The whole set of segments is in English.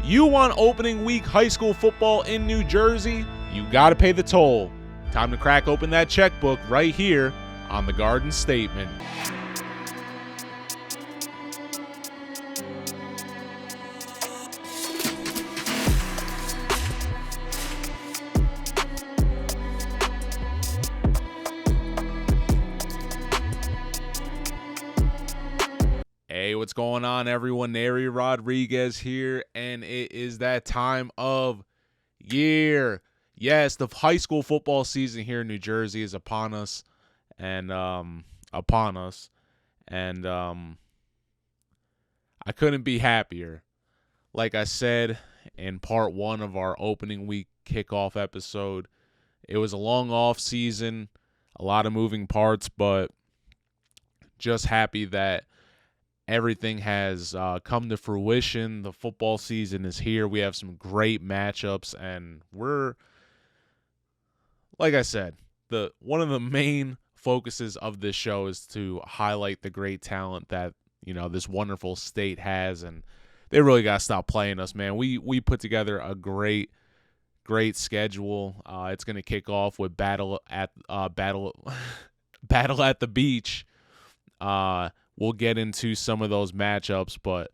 You want opening week high school football in New Jersey? You got to pay the toll. Time to crack open that checkbook right here on the Garden Statement. Hey, what's going on, everyone? Neri Rodriguez here, and it is that time of year. Yes, the high school football season here in New Jersey is upon us, and I couldn't be happier. Like I said in part one of our opening week kickoff episode, it was a long off season, a lot of moving parts, but just happy that everything has come to fruition. The football season is here. We have some great matchups, and we're, like I said, one of the main focuses of this show is to highlight the great talent that, you know, this wonderful state has, and they really got to stop playing us, man. We put together a great schedule. It's going to kick off with Battle at the Beach. We'll get into some of those matchups, but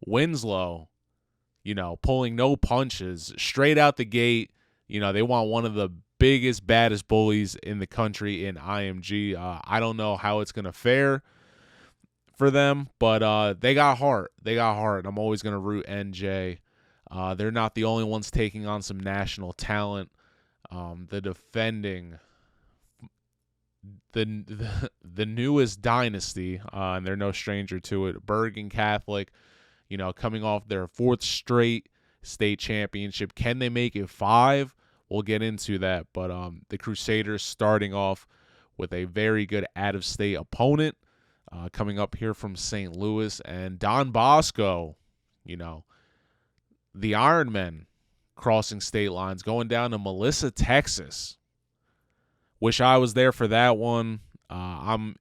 Winslow, you know, pulling no punches straight out the gate. You know, they want one of the biggest, baddest bullies in the country in IMG. I don't know how it's going to fare for them, but they got heart. They got heart. I'm always going to root NJ. They're not the only ones taking on some national talent. The defending the newest dynasty, and they're no stranger to it, Bergen Catholic, you know, coming off their fourth straight state championship. Can they make it 5? We'll get into that, but the Crusaders starting off with a very good out-of-state opponent coming up here from St. Louis, and Don Bosco, you know, the Ironmen crossing state lines, going down to Melissa, Texas. Wish I was there for that one. I'm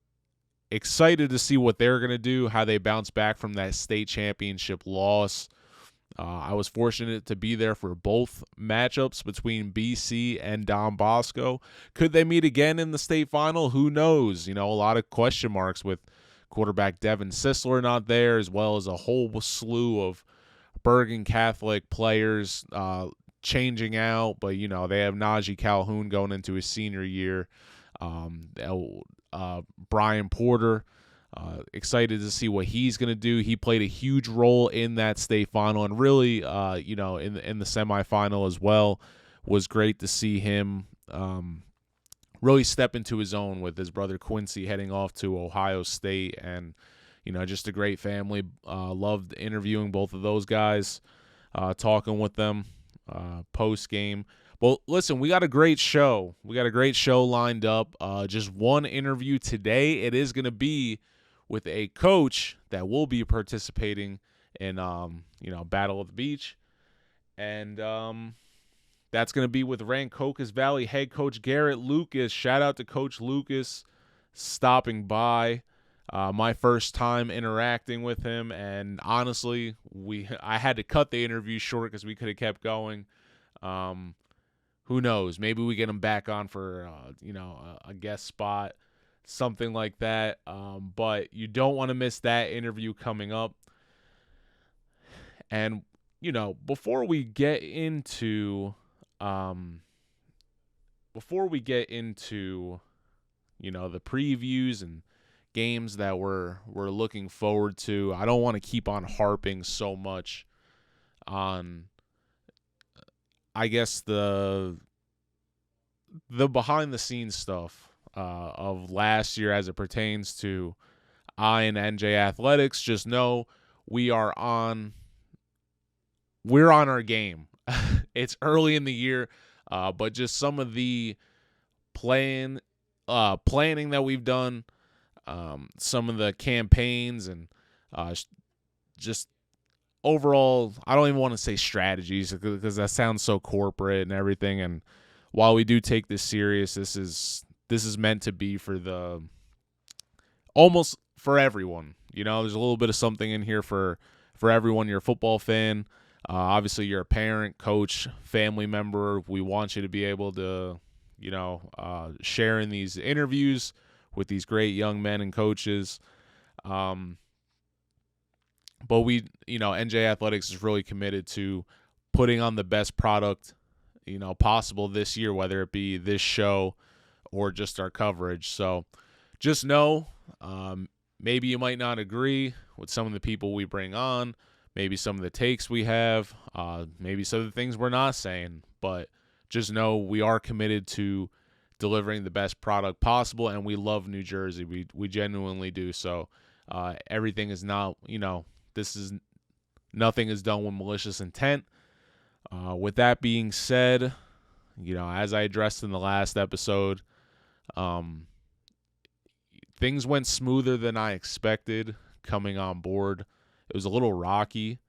excited to see what they're going to do, how they bounce back from that state championship loss. I was fortunate to be there for both matchups between BC and Don Bosco. Could they meet again in the state final? Who knows? You know, a lot of question marks with quarterback Devin Sisler not there, as well as a whole slew of Bergen Catholic players changing out, but you know, they have Najee Calhoun going into his senior year. Brian Porter, excited to see what he's going to do. He played a huge role in that state final, and really, you know, in the semifinal as well. Was great to see him really step into his own with his brother Quincy heading off to Ohio State, and you know, just a great family. Loved interviewing both of those guys, talking with them post game. Well, listen, we got a great show. We got a great show lined up. Just one interview today. It is going to be with a coach that will be participating in, you know, Battle of the Beach. And that's going to be with Rancocas Valley head coach Garrett Lucas. Shout out to Coach Lucas stopping by. My first time interacting with him, and honestly, I had to cut the interview short because we could have kept going. Who knows? Maybe we get him back on for you know, a guest spot, something like that. But you don't want to miss that interview coming up. And you know, before we get into you know, the previews and games that we're looking forward to, I don't want to keep on harping so much on, I guess, the behind the scenes stuff of last year as it pertains to I and NJ athletics. Just know we're on our game. It's early in the year, but just some of the planning that we've done, some of the campaigns, and just overall, I don't even want to say strategies because that sounds so corporate and everything. And while we do take this serious, this is meant to be for almost for everyone. You know, there's a little bit of something in here for everyone. You're a football fan. Obviously, you're a parent, coach, family member. We want you to be able to, share in these interviews with these great young men and coaches. But NJ Athletics is really committed to putting on the best product, possible this year, whether it be this show or just our coverage. So just know, maybe you might not agree with some of the people we bring on, maybe some of the takes we have, maybe some of the things we're not saying, but just know we are committed to delivering the best product possible, and we love New Jersey. We genuinely do. So everything is not, nothing is done with malicious intent. With that being said, as I addressed in the last episode, things went smoother than I expected coming on board. It was a little rocky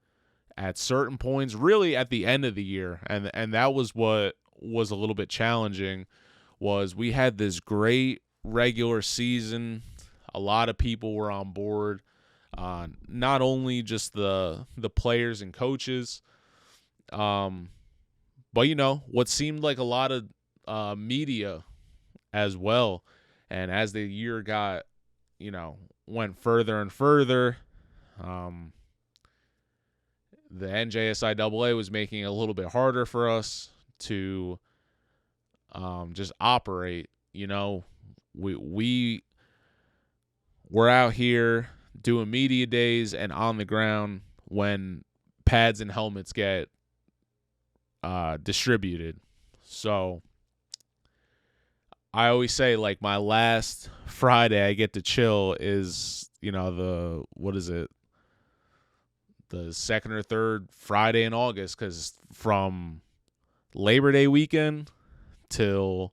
at certain points, really at the end of the year, and that was what was a little bit challenging. Was we had this great regular season, a lot of people were on board, not only just the players and coaches, but what seemed like a lot of media as well. And as the year got, went further and further, the NJSIAA was making it a little bit harder for us to just operate. We were out here doing media days and on the ground when pads and helmets get distributed. So I always say, like, my last Friday I get to chill is, the second or third Friday in August, because from Labor Day weekend till,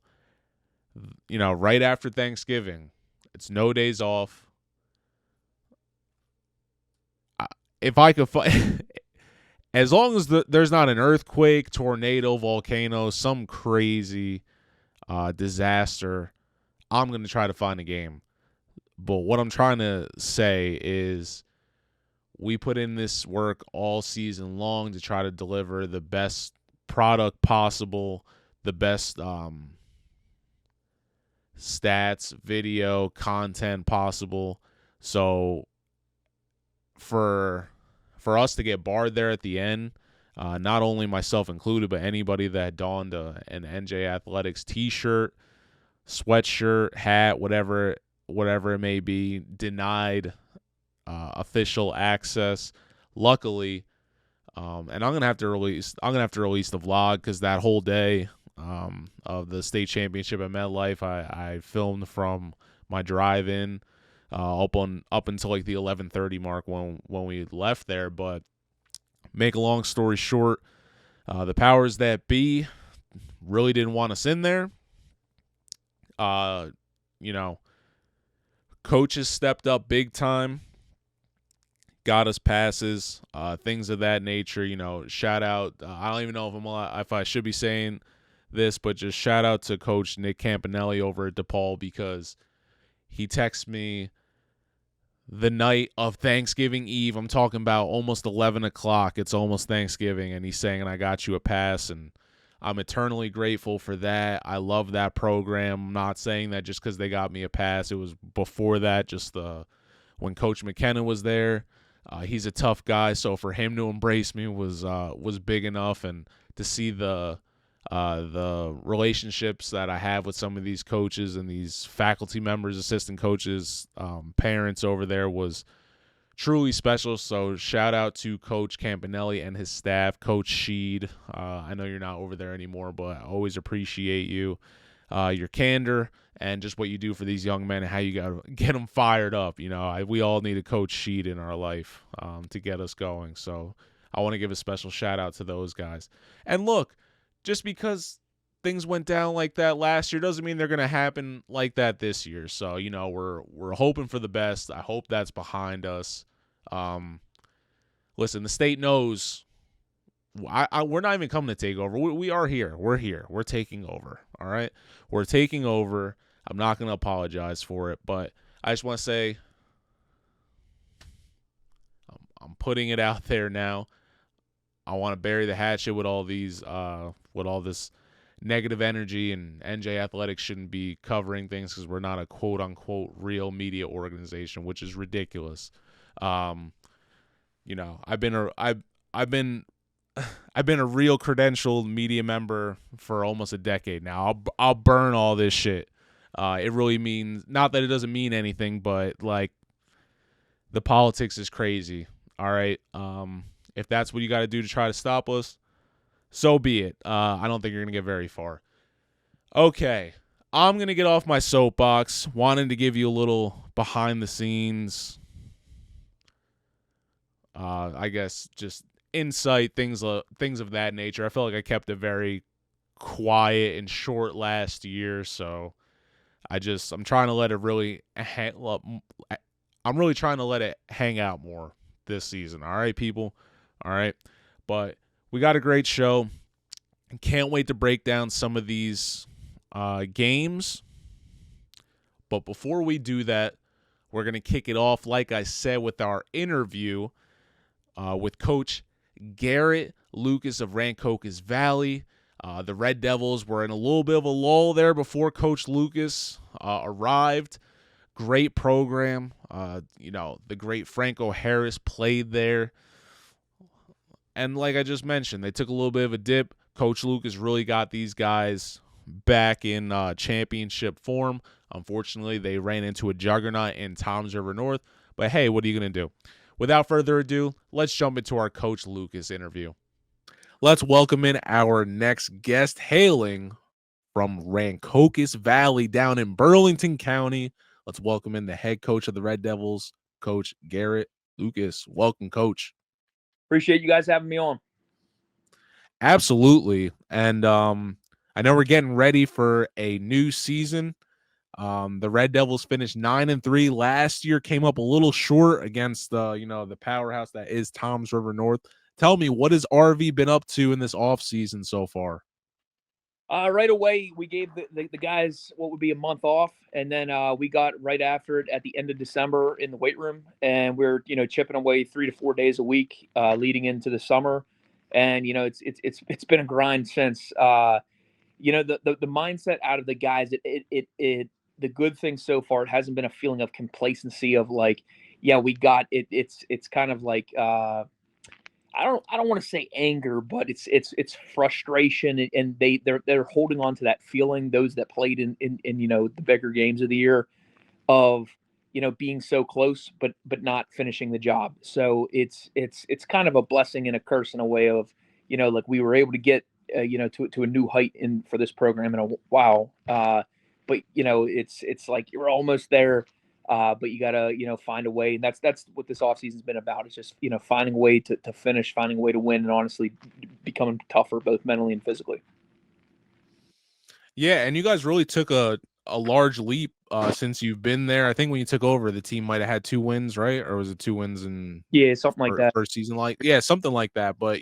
right after Thanksgiving, it's no days off. If I could find, as long as there's not an earthquake, tornado, volcano, some crazy disaster, I'm going to try to find a game. But what I'm trying to say is we put in this work all season long to try to deliver the best product possible, the best stats, video, content possible. So for us to get barred there at the end, not only myself included, but anybody that donned an NJ Athletics t-shirt, sweatshirt, hat, whatever it may be, denied official access. Luckily, and I'm gonna have to release the vlog, because that whole day of the state championship at MetLife, I filmed from my drive-in up until like the 11:30 mark when we left there. But make a long story short, the powers that be really didn't want us in there. Coaches stepped up big time, got us passes, things of that nature. Shout out. I don't even know if I should be saying this, but just shout out to Coach Nick Campanelli over at DePaul, because he texted me the night of Thanksgiving Eve. I'm talking about almost 11 o'clock. It's almost Thanksgiving, and he's saying, "I got you a pass," and I'm eternally grateful for that. I love that program. I'm not saying that just because they got me a pass. It was before that, just when Coach McKenna was there. He's a tough guy, so for him to embrace me was big enough, and to see the relationships that I have with some of these coaches and these faculty members, assistant coaches, parents over there was truly special. So shout out to Coach Campanelli and his staff, Coach Sheed. I know you're not over there anymore, but I always appreciate you, your candor, and just what you do for these young men and how you got to get them fired up. We all need a Coach Sheed in our life to get us going. So I want to give a special shout out to those guys. And look, just because things went down like that last year doesn't mean they're going to happen like that this year. So, we're hoping for the best. I hope that's behind us. Listen, the state knows we're not even coming to take over. We are here. We're here. We're taking over. All right. We're taking over. I'm not going to apologize for it, but I just want to say I'm putting it out there now. I want to bury the hatchet with all these with all this negative energy, and NJ Athletics shouldn't be covering things because we're not a quote unquote real media organization, which is ridiculous. You know, I've been I've been a real credentialed media member for almost a decade now. I'll burn all this shit. It really means, not that it doesn't mean anything, but like the politics is crazy. All right. If that's what you got to do to try to stop us, so be it. I don't think you're gonna get very far. Okay, I'm gonna get off my soapbox. Wanted to give you a little behind the scenes, I guess, just insight, things of that nature. I felt like I kept it very quiet and short last year, so I'm trying to let it really I'm really trying to let it hang out more this season. All right, people. All right, but we got a great show. Can't wait to break down some of these games. But before we do that, we're going to kick it off, like I said, with our interview with Coach Garrett Lucas of Rancocas Valley. The Red Devils were in a little bit of a lull there before Coach Lucas arrived. Great program. You know, the great Franco Harris played there. And like I just mentioned, they took a little bit of a dip. Coach Lucas really got these guys back in championship form. Unfortunately, they ran into a juggernaut in Toms River North. But hey, what are you going to do? Without further ado, let's jump into our Coach Lucas interview. Let's welcome in our next guest, hailing from Rancocas Valley down in Burlington County. Let's welcome in the head coach of the Red Devils, Coach Garrett Lucas. Welcome, Coach. Appreciate you guys having me on. Absolutely. And I know we're getting ready for a new season. The Red Devils finished 9-3 last year, came up a little short against the powerhouse that is Toms River North. Tell me, what has RV been up to in this offseason so far? Right away, we gave the guys what would be a month off, and then we got right after it at the end of December in the weight room, and we're chipping away 3 to 4 days a week leading into the summer, and it's been a grind since. The mindset out of the guys, the good thing so far, it hasn't been a feeling of complacency of like, yeah, we got it. It's kind of like. I don't want to say anger, but it's frustration, and they're holding on to that feeling. Those that played in the bigger games of the year, of being so close but not finishing the job. So it's kind of a blessing and a curse in a way of like we were able to get to a new height in for this program in a while. But it's like you're almost there. But you gotta, find a way, and that's what this offseason's been about. It's just, finding a way to finish, finding a way to win, and honestly becoming tougher both mentally and physically. Yeah, and you guys really took a large leap since you've been there. I think when you took over, the team might have had 2 wins, right? Or was it 2 wins in Something like that. First season, something like that. But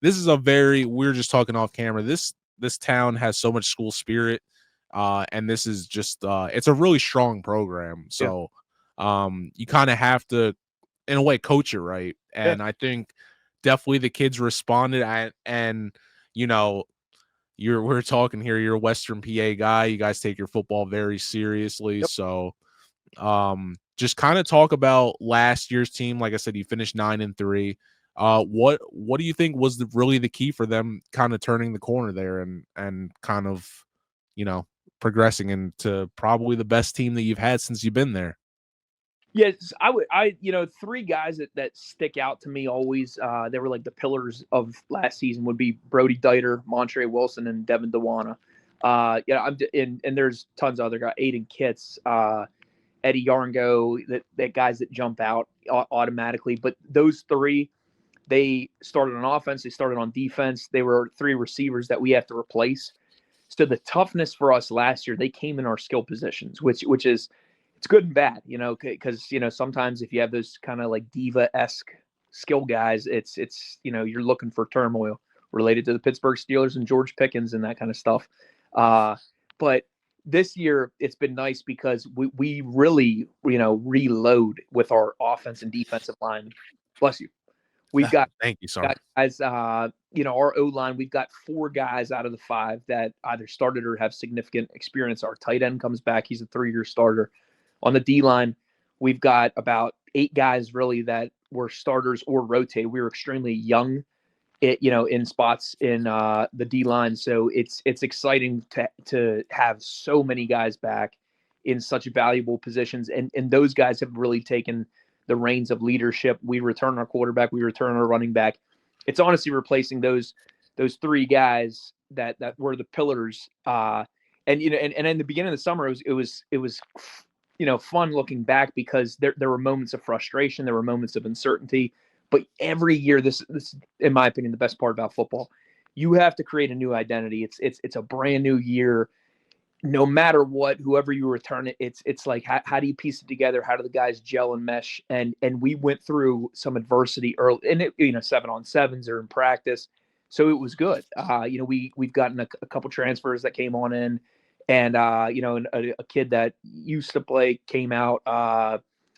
this is we're just talking off camera. This town has so much school spirit. And this is just it's a really strong program. So you kind of have to, in a way, coach it right. And I think definitely the kids responded and we're talking here, you're a Western PA guy. You guys take your football very seriously. So just kind of talk about last year's team. Like I said, you finished 9-3. What do you think was really the key for them kind of turning the corner there and kind of progressing into probably the best team that you've had since you've been there? Yes, I 3 guys that stick out to me always. They were like the pillars of last season would be Brody Dieter, Montre Wilson, and Devin Dewana. And there's tons of other guys, Aiden Kitts, Eddie Yarngo, that guys that jump out automatically. But those 3, they started on offense, they started on defense. They were 3 receivers that we have to replace. So the toughness for us last year, they came in our skill positions, which is it's good and bad, because sometimes if you have those kind of like diva-esque skill guys, it's you're looking for turmoil related to the Pittsburgh Steelers and George Pickens and that kind of stuff. But this year it's been nice because we really reload with our offense and defensive line. Bless you. We've got Thank you, sir. guys, our O-line, we've got 4 guys out of the 5 that either started or have significant experience. Our tight end comes back. He's a 3-year starter. On the D-line, we've got about 8 guys really that were starters or rotated. We were extremely young, in spots in the D-line. So it's exciting to have so many guys back in such valuable positions. And those guys have really taken the reins of leadership. We return our quarterback. We return our running back. It's honestly replacing those 3 guys that were the pillars. And in the beginning of the summer, it was fun looking back because there were moments of frustration, there were moments of uncertainty. But every year, this in my opinion, the best part about football, you have to create a new identity. It's a brand new year. No matter what, whoever you return it, it's like how do you piece it together? How do the guys gel and mesh? And we went through some adversity early, and 7-on-7s or in practice, so it was good. We've gotten a couple transfers that came on in, and a kid that used to play came out.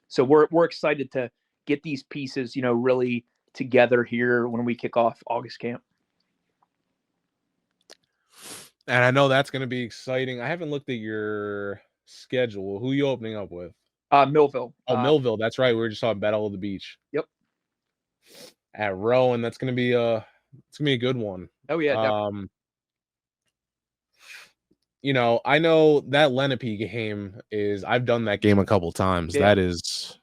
So we're excited to get these pieces, really together here when we kick off August camp. And I know that's going to be exciting. I haven't looked at your schedule. Who are you opening up with? Millville. Oh, Millville. That's right. We were just talking Battle of the Beach. Yep. At Rowan, that's going to be a good one. Oh yeah. Definitely. I know that Lenape game I've done that game a couple times. Yeah. That is,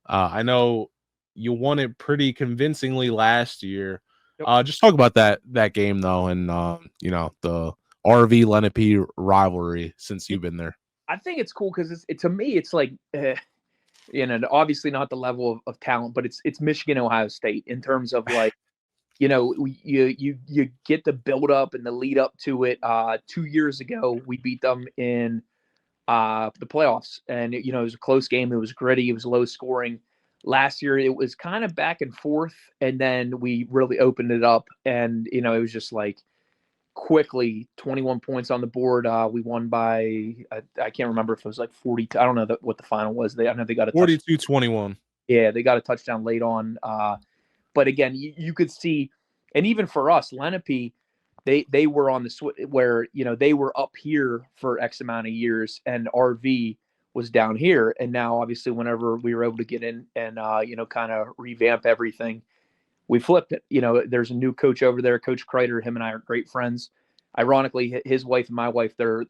I know you won it pretty convincingly last year. Yep. Just talk about that game though, and the RV Lenape rivalry since you've been there. I think it's cool because to me it's like, obviously not the level of talent, but it's Michigan, Ohio State in terms of like, you get the build up and the lead up to it. 2 years ago, we beat them in the playoffs, and it was a close game. It was gritty. It was low scoring. Last year, it was kind of back and forth, and then we really opened it up, and it was just like quickly 21 points on the board. We won by I can't remember if it was like 40. I don't know what the final was. I know they got a 42-21. Yeah, they got a touchdown late on. But again, you could see, and even for us, Lenape, they were on the where they were up here for X amount of years, and RV was down here. And now, obviously, whenever we were able to get in and kind of revamp everything, we flipped it. There's a new coach over there, Coach Kreider. Him and I are great friends. Ironically, his wife and my wife, they're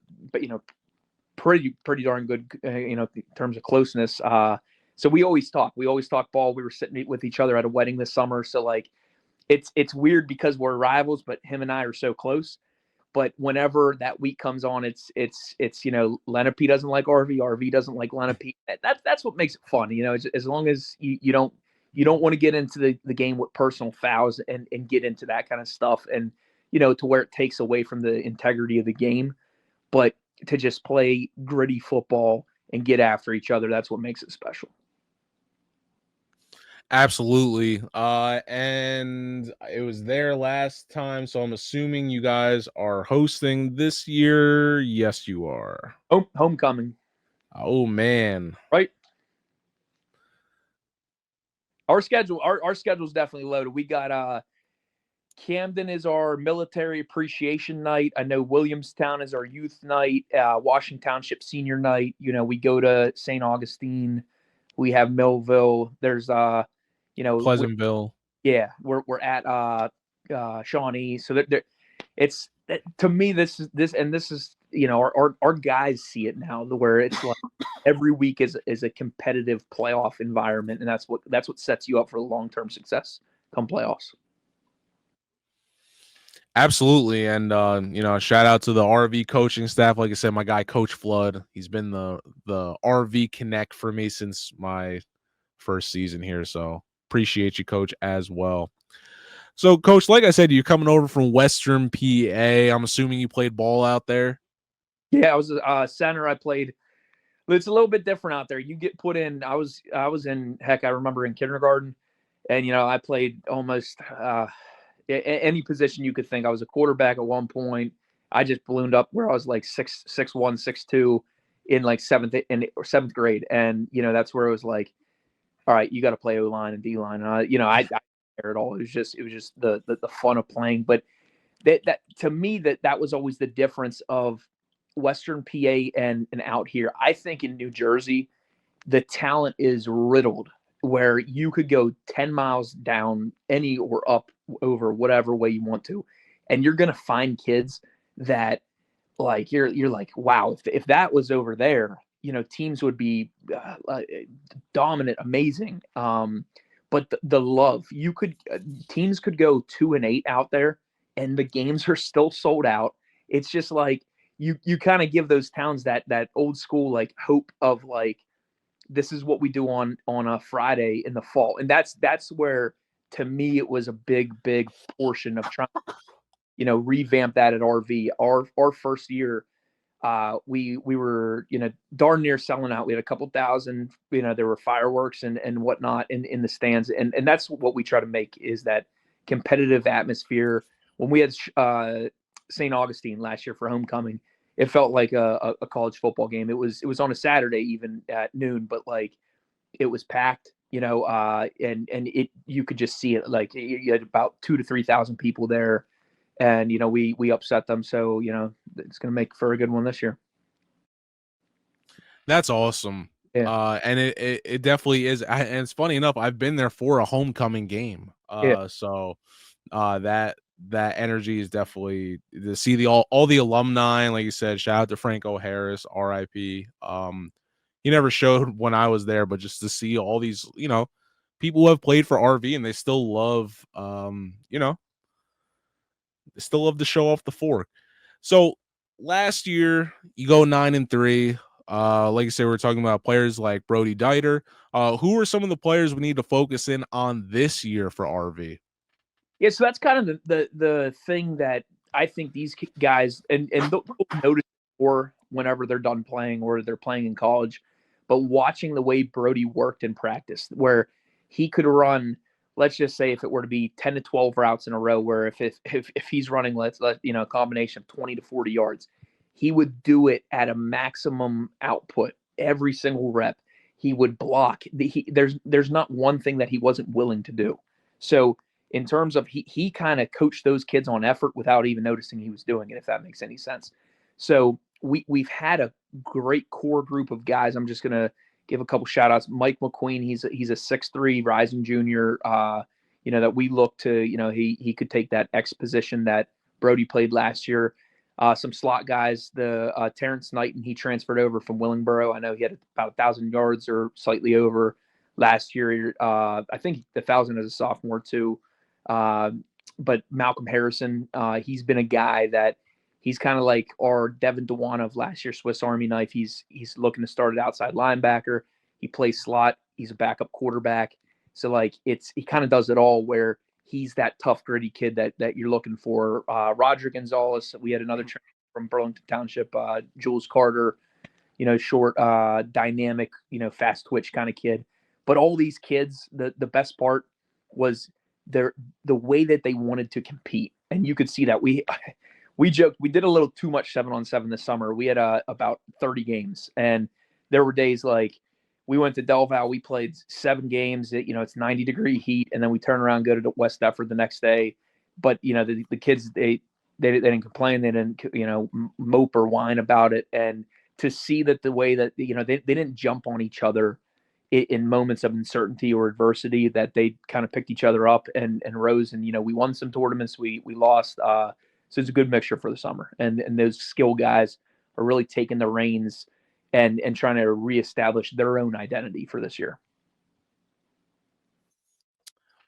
pretty darn good, in terms of closeness. So we always talk. We always talk ball. We were sitting with each other at a wedding this summer. So like, it's weird because we're rivals, but him and I are so close. But whenever that week comes on, it's Lenape doesn't like RV doesn't like Lenape. That's what makes it fun. As long as you don't want to get into the game with personal fouls and get into that kind of stuff, and to where it takes away from the integrity of the game, but to just play gritty football and get after each other, that's what makes it special. Absolutely. And it was there last time, so I'm assuming you guys are hosting this year. Yes, you are. Homecoming. Oh man. Right. Our schedule is definitely loaded. We got Camden is our military appreciation night. I know Williamstown is our youth night. Washington Township senior night. We go to St. Augustine. We have Millville. There's Pleasantville. We're at Shawnee. So it's to me this is our guys see it now, where it's like every week is a competitive playoff environment, and that's what sets you up for long-term success come playoffs. Absolutely. And shout out to the RV coaching staff. Like I said, my guy Coach Flood, he's been the RV Connect for me since my first season here, so appreciate you, Coach, as well. So, Coach, like I said, you're coming over from Western PA. I'm assuming you played ball out there. Yeah, I was a center. I played. It's a little bit different out there. You get put in. I was in, heck, I remember in kindergarten, and I played almost any position you could think. I was a quarterback at one point. I just ballooned up where I was like 6'1", 6'2" in like seventh grade, and that's where it was like, all right, you got to play O-line and D-line. And I there at all. It was just the fun of playing. But that to me that was always the difference of Western PA and out here. I think in New Jersey, the talent is riddled where you could go 10 miles down any or up over whatever way you want to, and you're going to find kids that like you're like, wow, if that was over there, teams would be dominant, amazing. But the love, you could teams could go 2-8 out there, and the games are still sold out. It's just like you kind of give those towns that old school like hope of like, this is what we do on a Friday in the fall, and that's where to me it was a big portion of trying revamp that at RV. Our first year, we were darn near selling out. We had a couple thousand. There were fireworks and whatnot in the stands, and that's what we try to make is that competitive atmosphere. When we had St. Augustine last year for homecoming, it felt like a college football game. It was on a Saturday even at noon, but like it was packed. And it you could just see it. Like you had about 2,000 to 3,000 people there. And, we upset them. So, it's going to make for a good one this year. That's awesome. Yeah. And it definitely is. And it's funny enough, I've been there for a homecoming game. Yeah. So that energy is definitely to see all the alumni. Like you said, shout out to Franco Harris, RIP. He never showed when I was there, but just to see all these, people who have played for RV and they still love, they still love to show off the fork. So last year you go 9-3. Like I said, we're talking about players like Brody Dieter. Who are some of the players we need to focus in on this year for RV? Yeah, so that's kind of the thing that I think these guys and they'll notice more whenever they're done playing or they're playing in college. But watching the way Brody worked in practice, where he could run, let's just say if it were to be 10 to 12 routes in a row, where if he's running, a combination of 20 to 40 yards, he would do it at a maximum output every single rep. He would block. There's not one thing that he wasn't willing to do. So in terms of he kind of coached those kids on effort without even noticing he was doing it, if that makes any sense. So we've had a great core group of guys. I'm just gonna give a couple shout outs. Mike McQueen, he's a 6'3" rising junior, that we look to, he could take that X position that Brody played last year. Some slot guys, the Terrence Knighton, he transferred over from Willingboro. I know he had about 1,000 yards or slightly over last year. I think 1,000 as a sophomore too. But Malcolm Harrison, he's been a guy that he's kind of like our Devin Dewan of last year's Swiss Army knife. He's looking to start at outside linebacker. He plays slot. He's a backup quarterback. So like he kind of does it all where he's that tough, gritty kid that you're looking for. Roger Gonzalez, we had another trainer from Bergen Township, Jules Carter, short, dynamic, fast twitch kind of kid. But all these kids, the best part was the way that they wanted to compete. And you could see that we joked, we did a little too much 7-on-7 this summer. We had about 30 games, and there were days like we went to Del Val, we played 7 games. It's 90-degree heat, and then we turn around and go to West Deptford the next day. But the kids they didn't complain, they didn't mope or whine about it. And to see that the way that they didn't jump on each other in moments of uncertainty or adversity, that they kind of picked each other up and rose. And we won some tournaments, we lost. So it's a good mixture for the summer, and those skill guys are really taking the reins and trying to reestablish their own identity for this year.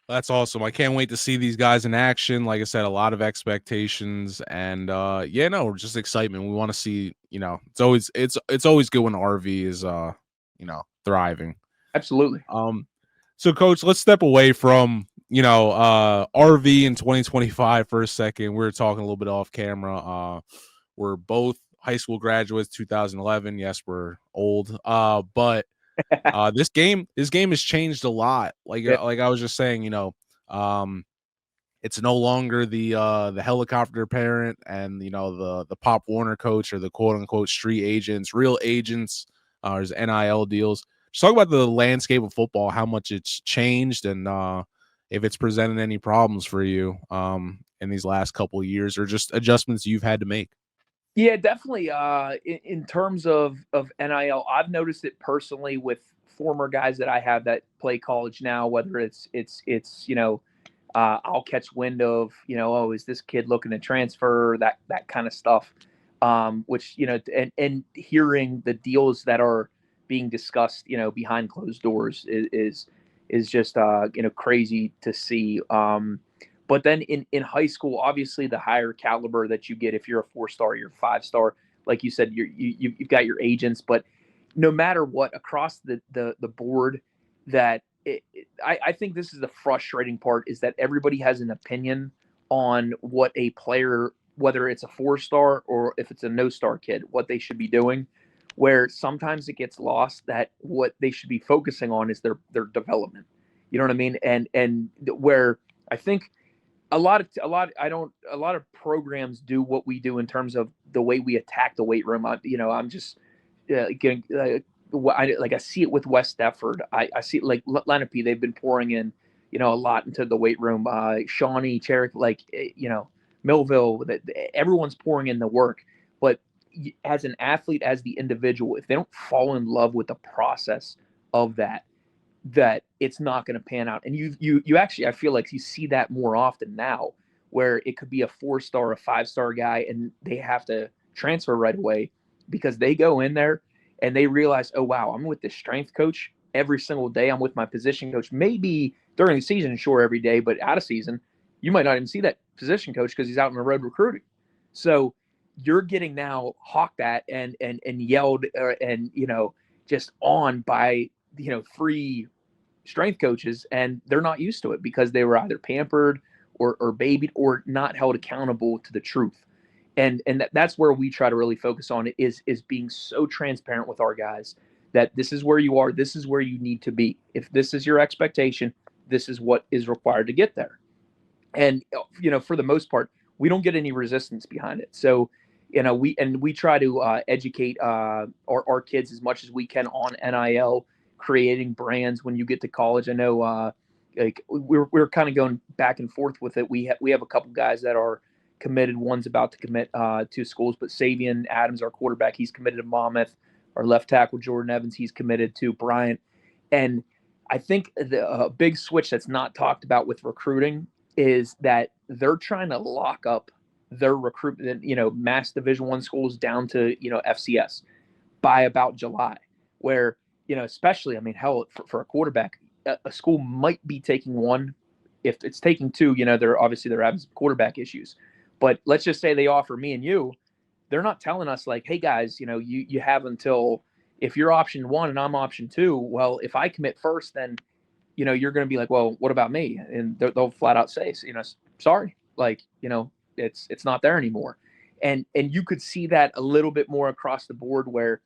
That's awesome. I can't wait to see these guys in action. Like I said, a lot of expectations and just excitement. We want to see, it's always good when RV is thriving. Absolutely. So coach, let's step away from RV in 2025 for a second. We were talking a little bit off camera. We're both high school graduates, 2011. Yes, we're old. But this game has changed a lot. Like I was just saying, it's no longer the helicopter parent and the Pop Warner coach or the quote unquote street agents, real agents. There's NIL deals. Just talk about the landscape of football, how much it's changed, and if it's presented any problems for you in these last couple of years, or just adjustments you've had to make. Yeah, definitely. In terms of NIL, I've noticed it personally with former guys that I have that play college now. Whether it's I'll catch wind of oh, is this kid looking to transfer, that kind of stuff. Which and hearing the deals that are being discussed behind closed doors is just crazy to see. But then in high school, obviously, the higher caliber that you get, if you're a 4-star, you're a 5-star, like you said, you've got your agents. But no matter what, across the board, I think this is the frustrating part, is that everybody has an opinion on what a player, whether it's a 4-star or if it's a no-star kid, what they should be doing. Where sometimes it gets lost that what they should be focusing on is their development. You know what I mean? And where I think a lot of programs do what we do in terms of the way we attack the weight room. I'm just getting I see it with West Deptford. I see it like Lenape. They've been pouring in a lot into the weight room. Shawnee, Cherokee, Millville. That everyone's pouring in the work. But as an athlete, as the individual, if they don't fall in love with the process of that it's not going to pan out. And you actually, I feel like you see that more often now, where it could be a 4-star, a 5-star guy, and they have to transfer right away because they go in there and they realize, oh wow, I'm with this strength coach every single day. I'm with my position coach, maybe during the season, sure, every day, but out of season, you might not even see that position coach because he's out on the road recruiting. So you're getting now hawked at and yelled and just on by free strength coaches, and they're not used to it because they were either pampered or babied or not held accountable to the truth. And that's where we try to really focus on it, is being so transparent with our guys that this is where you are, this is where you need to be. If this is your expectation, this is what is required to get there. And for the most part, we don't get any resistance behind it. So we try to educate our kids as much as we can on NIL, creating brands when you get to college. I know we're kind of going back and forth with it. We have a couple guys that are committed. One's about to commit to schools, but Sayvien Adams, our quarterback, he's committed to Monmouth. Our left tackle, Jordan Evans, he's committed to Bryant. And I think the big switch that's not talked about with recruiting is that they're trying to lock up their recruitment, mass Division I schools down to, FCS by about July, where, especially, I mean, hell, for a quarterback, a school might be taking one. If it's taking two, they're having some quarterback issues. But let's just say they offer me and you, they're not telling us like, hey guys, you have until, if you're option 1 and I'm option 2, well, if I commit first, then you're going to be like, well, what about me? And they'll flat out say, sorry, it's not there anymore. And you could see that a little bit more across the board where,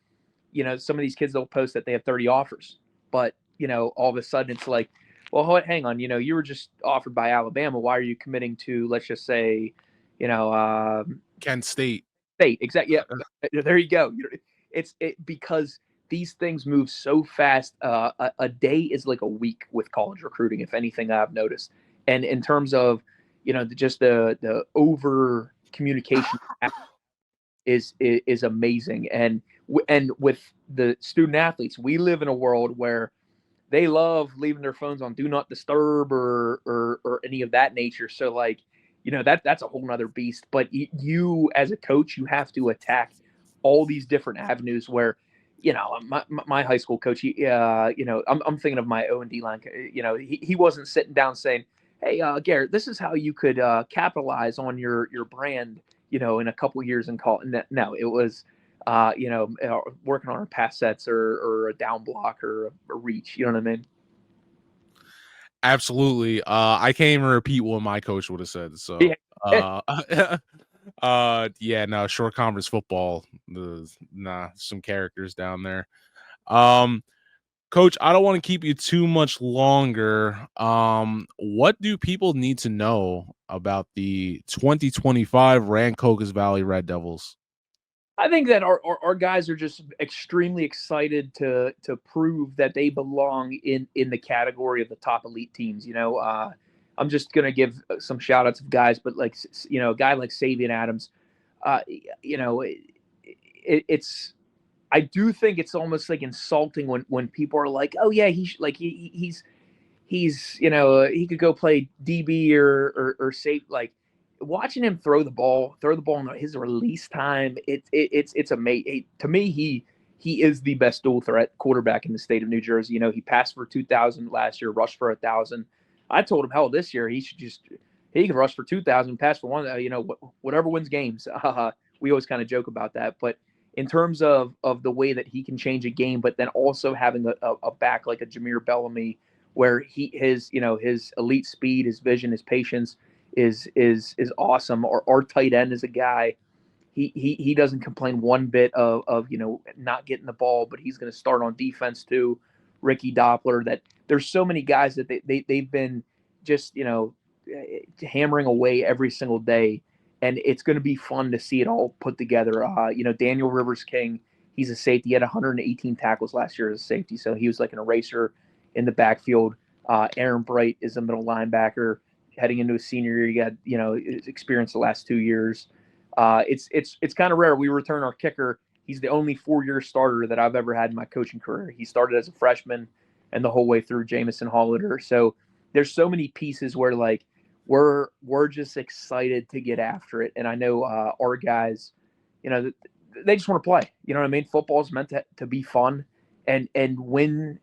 some of these kids, they'll post that they have 30 offers, but, all of a sudden it's like, well, hang on, you were just offered by Alabama. Why are you committing to, let's just say, Kent State. Exactly. Yeah. There you go. It's because these things move so fast. A day is like a week with college recruiting, if anything I've noticed. And in terms of, just the over communication is amazing. And with the student athletes, we live in a world where they love leaving their phones on do not disturb or any of that nature. So that's a whole nother beast. But you as a coach, you have to attack all these different avenues where, my high school coach, I'm thinking of my O&D line, he wasn't sitting down saying, hey, Garrett, this is how you could capitalize on your brand, in a couple of years and call. No, it was, working on a pass sets or a down block or a reach. You know what I mean? Absolutely. I can't even repeat what my coach would have said. So, Yeah. yeah, no, short conference football. Some characters down there. Coach, I don't want to keep you too much longer. What do people need to know about the 2025 Rancocas Valley Red Devils? I think that our guys are just extremely excited to prove that they belong in the category of the top elite teams. I'm just gonna give some shout outs of guys, but like a guy like Sayvien Adams, uh, you know, it's I do think it's almost like insulting when people are like, oh yeah, he's he could go play DB or safe. Like watching him throw the ball in his release time, it's amazing. To me, he is the best dual threat quarterback in the state of New Jersey. He passed for 2,000 last year, rushed for 1,000. I told him, hell, this year he can rush for 2,000, pass for one. Whatever wins games. We always kind of joke about that, but in terms of the way that he can change a game, but then also having a back like a Jameer Bellamy, where his elite speed, his vision, his patience is awesome. Or our tight end is a guy. He doesn't complain one bit of not getting the ball, but he's going to start on defense too. Ricky Doppler. That there's so many guys that they've been just hammering away every single day, and it's going to be fun to see it all put together. Daniel Rivers King, he's a safety. He had 118 tackles last year as a safety, so he was like an eraser in the backfield. Aaron Bright is a middle linebacker heading into a senior year. You got experience the last 2 years. It's kind of rare. We return our kicker. He's the only 4-year starter that I've ever had in my coaching career. He started as a freshman and the whole way through, Jamison Hollider. So there's so many pieces where like we're just excited to get after it. And I know our guys, they just want to play. You know what I mean? Football is meant to be fun. And when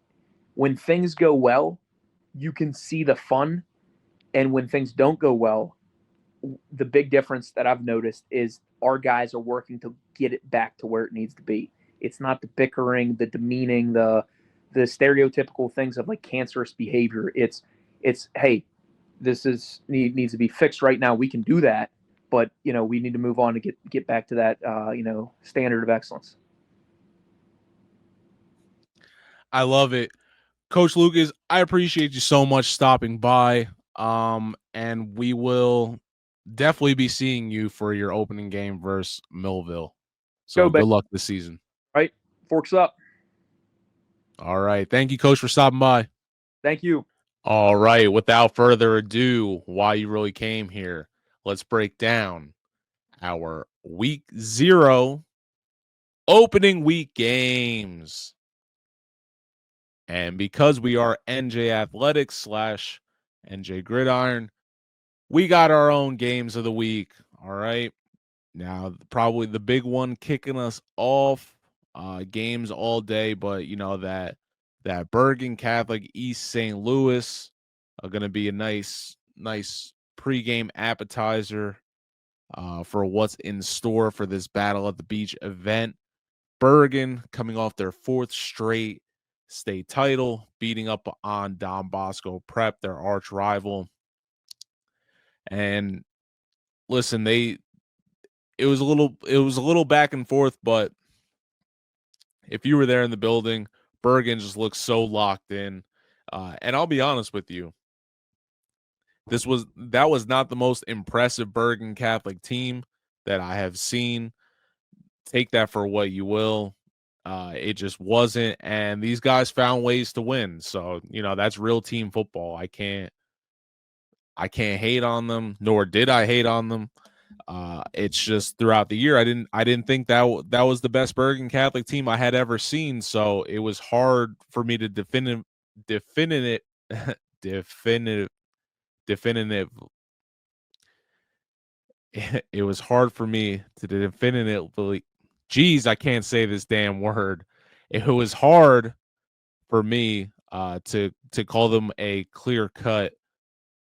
things go well, you can see the fun. And when things don't go well, the big difference that I've noticed is our guys are working to get it back to where it needs to be. It's not the bickering, the demeaning, the stereotypical things of like cancerous behavior. It's hey, this needs to be fixed right now. We can do that, but we need to move on to get back to that standard of excellence. I love it. Coach Lucas, I appreciate you so much stopping by. And we will definitely be seeing you for your opening game versus Millville. So good luck this season. Right. Forks up. All right. Thank you, Coach, for stopping by. Thank you. All right. Without further ado, why you really came here, let's break down our week 0 opening week games. And because we are NJ Athletics / NJ Gridiron, we got our own games of the week. All right. Now, probably the big one kicking us off, games all day, but that Bergen Catholic East St. Louis are going to be a nice pregame appetizer for what's in store for this Battle at the Beach event. Bergen coming off their 4th straight state title, beating up on Don Bosco Prep, their arch rival. And listen, it was a little back and forth, but if you were there in the building, Bergen just looked so locked in. And I'll be honest with you, that was not the most impressive Bergen Catholic team that I have seen. Take that for what you will. It just wasn't, and these guys found ways to win. So, that's real team football. I can't hate on them, nor did I hate on them. It's just throughout the year, I didn't think that was the best Bergen Catholic team I had ever seen. So it was hard for me to definitive. It was hard for me to definitively. Geez, I can't say this damn word. It was hard for me to call them a clear-cut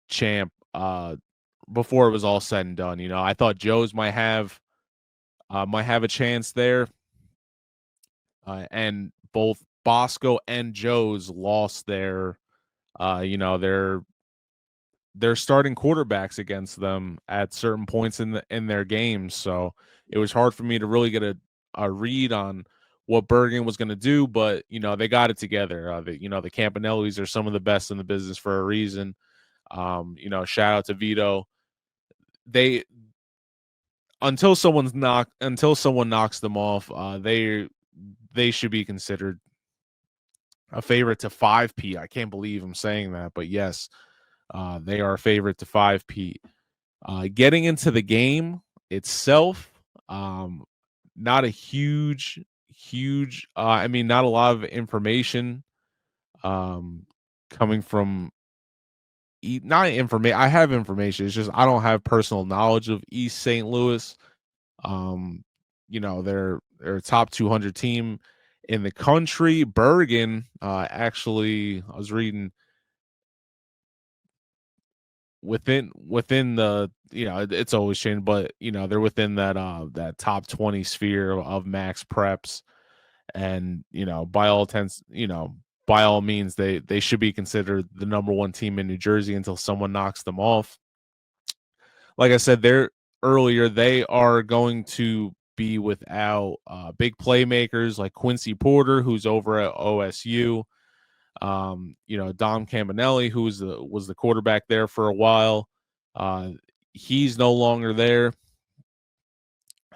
champ before it was all said and done. I thought Joe's might have a chance there, and both Bosco and Joe's lost their starting quarterbacks against them at certain points in their games. So it was hard for me to really get a read on what Bergen was going to do, but they got it together. The Campanellis are some of the best in the business for a reason. Shout out to Vito. Until someone knocks them off, they should be considered a favorite to 5P. I can't believe I'm saying that, but yes, They are a favorite to 5-peat. Getting into the game itself, not a huge. I mean, not a lot of information um, coming from not information. I have information. It's just I don't have personal knowledge of East St. Louis. Um, they're a top 200 team in the country. Bergen, actually, I was reading within the it's always changed, but they're within that top 20 sphere of max preps, and by all means they should be considered the number one team in New Jersey until someone knocks them off. Like I said there earlier, they are going to be without big playmakers like Quincy Porter, who's over at OSU. Dom Campanelli, who was the quarterback there for a while. Uh, he's no longer there,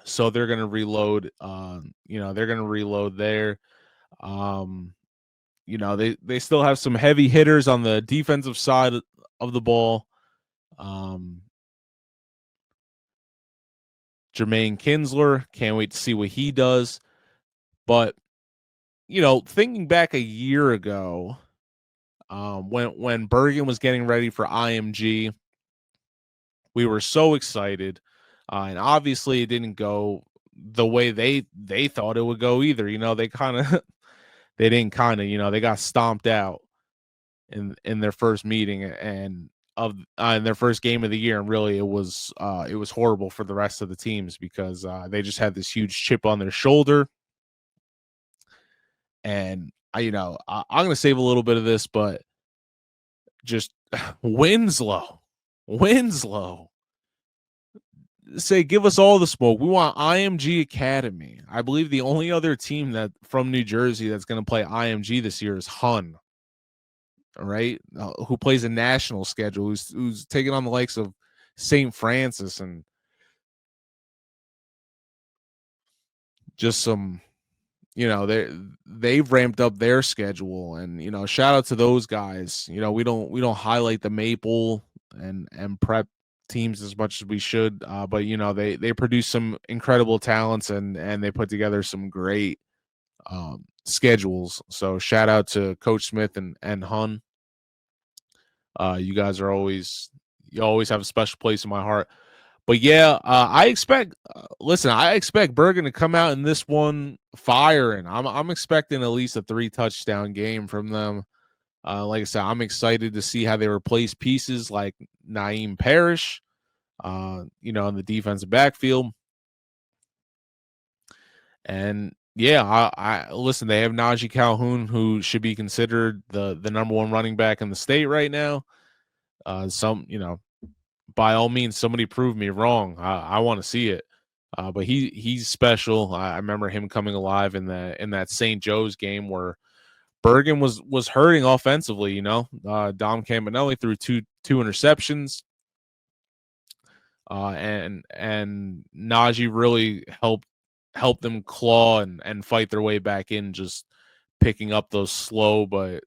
so they're going to reload. They're going to reload there. They still have some heavy hitters on the defensive side of the ball. Jermaine Kinsler, can't wait to see what he does. But thinking back a year ago, when Bergen was getting ready for IMG, we were so excited, and obviously it didn't go the way they thought it would go either. They kind of they didn't kind of they got stomped out in their first meeting and in their first game of the year, and really it was horrible for the rest of the teams because they just had this huge chip on their shoulder. And I'm going to save a little bit of this, but just Winslow say, give us all the smoke. We want IMG Academy. I believe the only other team that from New Jersey that's going to play IMG this year is Hun, right? Who plays a national schedule, who's taking on the likes of St. Francis and just some, they've ramped up their schedule. And shout out to those guys. We don't highlight the Maple and prep teams as much as we should, but they produce some incredible talents and they put together some great schedules. So shout out to Coach Smith and Hun. You guys are always have a special place in my heart. But yeah, I expect Bergen to come out in this one firing. I'm expecting at least a 3 touchdown game from them. Like I said, I'm excited to see how they replace pieces like Naeem Parrish, in the defensive backfield. And yeah, I listen. They have Najee Calhoun, who should be considered the number one running back in the state right now. By all means, somebody prove me wrong. I want to see it. But he's special. I remember him coming alive in that St. Joe's game where Bergen was hurting offensively. Dom Campanelli threw two interceptions, and Najee really helped them claw and fight their way back in, just picking up those slow but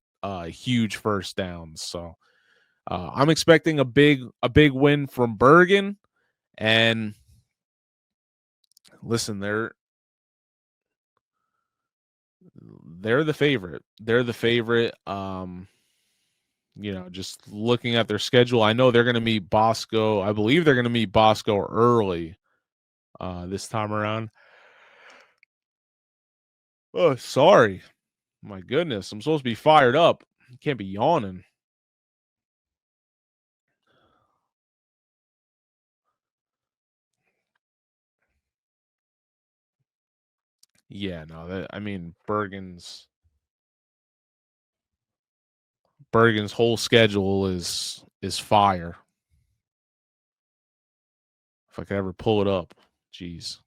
huge first downs. So I'm expecting a big win from Bergen. And listen, they're the favorite. They're the favorite. Just looking at their schedule, I know they're going to meet Bosco. I believe they're going to meet Bosco early this time around. Oh, sorry. My goodness, I'm supposed to be fired up. You can't be yawning. Yeah, no, I mean Bergen's whole schedule is fire. If I could ever pull it up, jeez.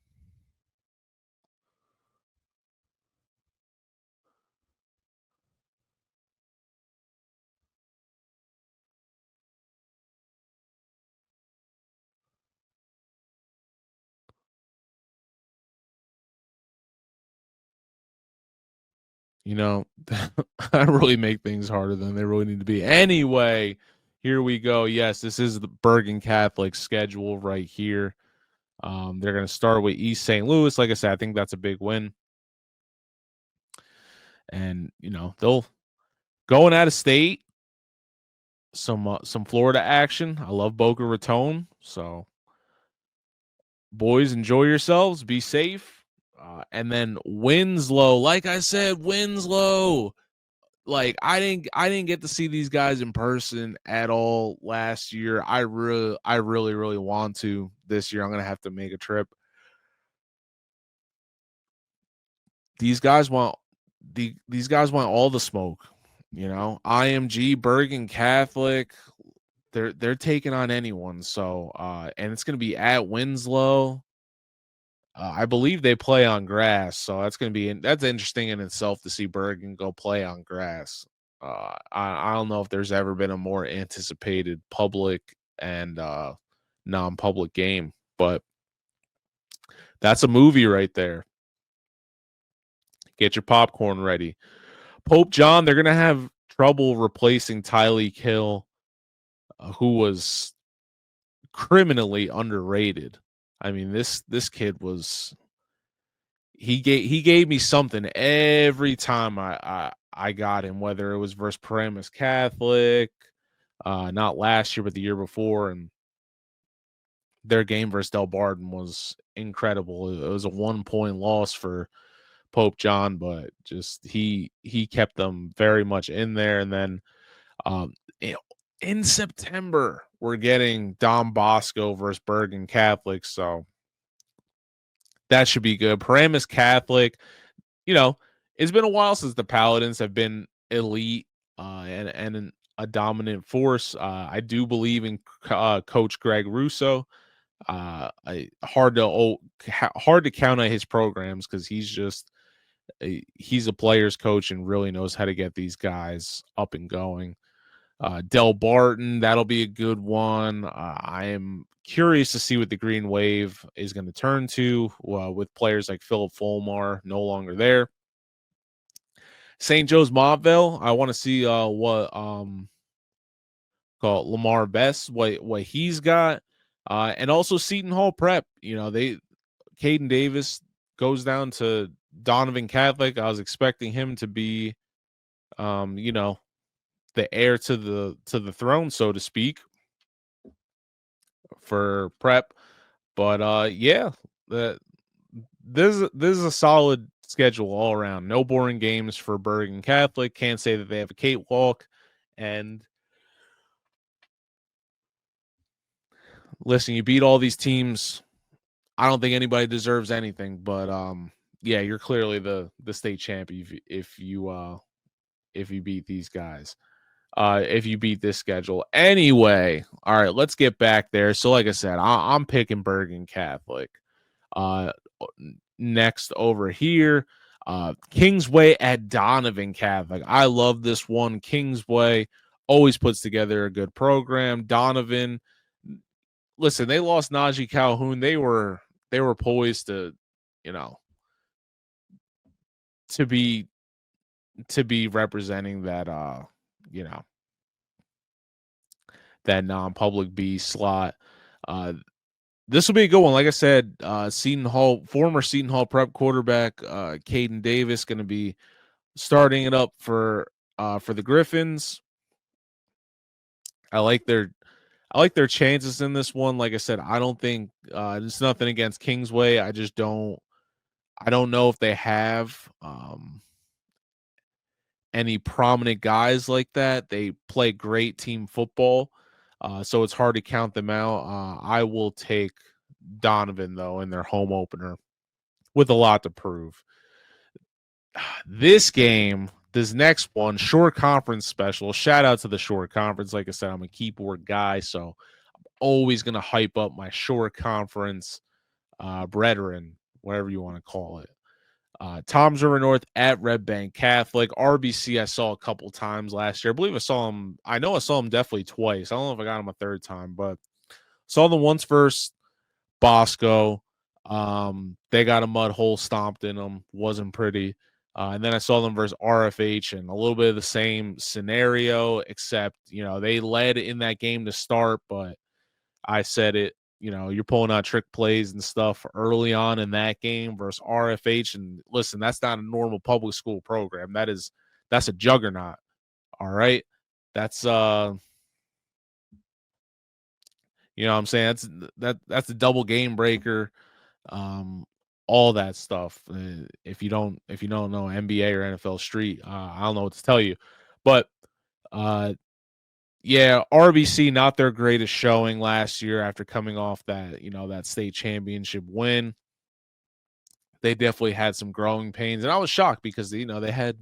I really make things harder than they really need to be. Anyway, Here we go. Yes, this is the Bergen Catholic schedule right here. They're going to start with East St. Louis. Like I said, I think that's a big win. And, they'll going out of state, some Florida action. I love Boca Raton. So, boys, enjoy yourselves. Be safe. And then Winslow. Like I said, Winslow. Like I didn't get to see these guys in person at all last year. I really want to this year. I'm gonna have to make a trip. These guys want these guys want all the smoke. IMG, Bergen Catholic, they're taking on anyone. So and it's gonna be at Winslow. I believe they play on grass, so that's interesting in itself to see Bergen go play on grass. I don't know if there's ever been a more anticipated public and non-public game, but that's a movie right there. Get your popcorn ready. Pope John, they're gonna have trouble replacing Tylee Kill, who was criminally underrated. I mean, this kid was he gave me something every time I got him, whether it was versus Paramus Catholic, not last year but the year before, and their game versus Del Barton was incredible. It was a 1-point loss for Pope John, but just he kept them very much in there. And then in September we're getting Don Bosco versus Bergen Catholic, so that should be good. Paramus Catholic, it's been a while since the Paladins have been elite and a dominant force. I do believe in Coach Greg Russo. Hard to count on his programs because he's a player's coach and really knows how to get these guys up and going. Del Barton, that'll be a good one. I am curious to see what the Green Wave is going to turn to with players like Philip Fulmar no longer there. St. Joe's Montville, I want to see what called Lamar Best, what he's got, and also Seton Hall Prep. Caden Davis goes down to Donovan Catholic. I was expecting him to be, the heir to the throne, so to speak, for Prep. But yeah, this is a solid schedule all around. No boring games for Bergen Catholic. Can't say that they have a cakewalk. And listen, you beat all these teams. I don't think anybody deserves anything, but yeah, you're clearly the state champion if you beat these guys. If you beat this schedule. Anyway, all right, let's get back there. So like I said, I'm picking Bergen Catholic. Next over here, Kingsway at Donovan Catholic. I love this one. Kingsway always puts together a good program. Donovan, listen, they lost Najee Calhoun. They were poised to, to be representing that that non-public B slot. This will be a good one. Like I said, former Seton Hall Prep quarterback Caden Davis going to be starting it up for the Griffins. I like their chances in this one. Like I said, I don't think there's nothing against Kingsway. I don't know if they have any prominent guys like that. They play great team football. So it's hard to count them out. I will take Donovan, though, in their home opener with a lot to prove. This next one, Shore Conference special. Shout out to the Shore Conference. Like I said, I'm a keyboard guy, so I'm always going to hype up my Shore Conference brethren, whatever you want to call it. Toms River North at Red Bank Catholic. RBC I saw a couple times last year. I believe I saw him definitely twice. I don't know if I got him a third time, but saw them once first. Bosco. They got a mud hole stomped in them. Wasn't pretty. And then I saw them versus RFH, and a little bit of the same scenario, except, they led in that game to start, but I said it, you're pulling out trick plays and stuff early on in that game versus RFH. And listen, that's not a normal public school program. That's a juggernaut. All right. That's what I'm saying? That's a double game breaker. All that stuff. If you don't know NBA or NFL Street, I don't know what to tell you. But yeah, RBC not their greatest showing last year after coming off that that state championship win. They definitely had some growing pains, and I was shocked because they had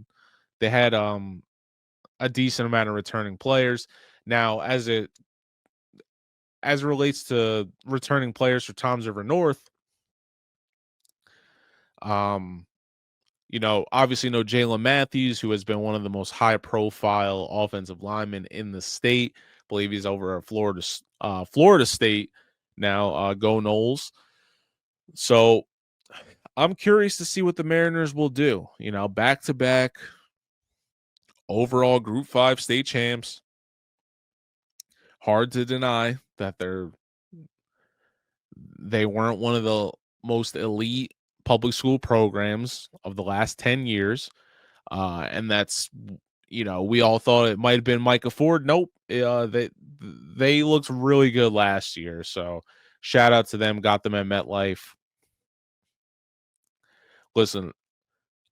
a decent amount of returning players. Now, as it relates to returning players for Toms River North, um, obviously know Jalen Matthews, who has been one of the most high-profile offensive linemen in the state. I believe he's over at Florida State now. Go Noles! So I'm curious to see what the Mariners will do. Back-to-back overall Group 5 state champs. Hard to deny that they weren't one of the most elite public school programs of the last 10 years. And that's, we all thought it might have been Micah Ford. Nope. They looked really good last year. So shout out to them. Got them at MetLife. Listen,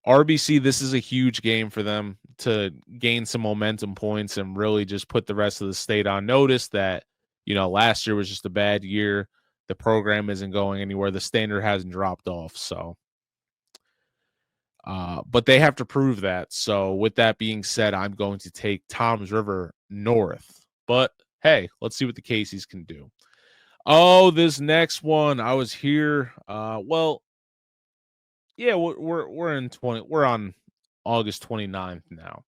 RBC, this is a huge game for them to gain some momentum points and really just put the rest of the state on notice that, last year was just a bad year. The program isn't going anywhere. The standard hasn't dropped off. So, but they have to prove that. So with that being said, I'm going to take Toms River North. But hey, let's see what the Caseys can do. Oh, this next one, I was here. Well, yeah, we're on August 29th now.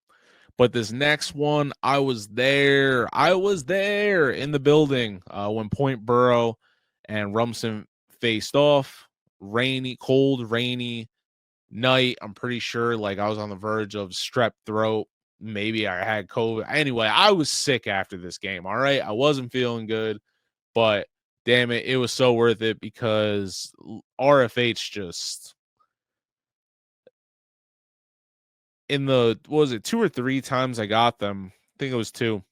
But this next one, I was there in the building when Point Boro and Rumson faced off. Cold, rainy night. I'm pretty sure I was on the verge of strep throat. Maybe I had COVID. Anyway, I was sick after this game. All right. I wasn't feeling good, but damn it, it was so worth it because RFH just was it 2 or 3 times I got them? I think it was 2.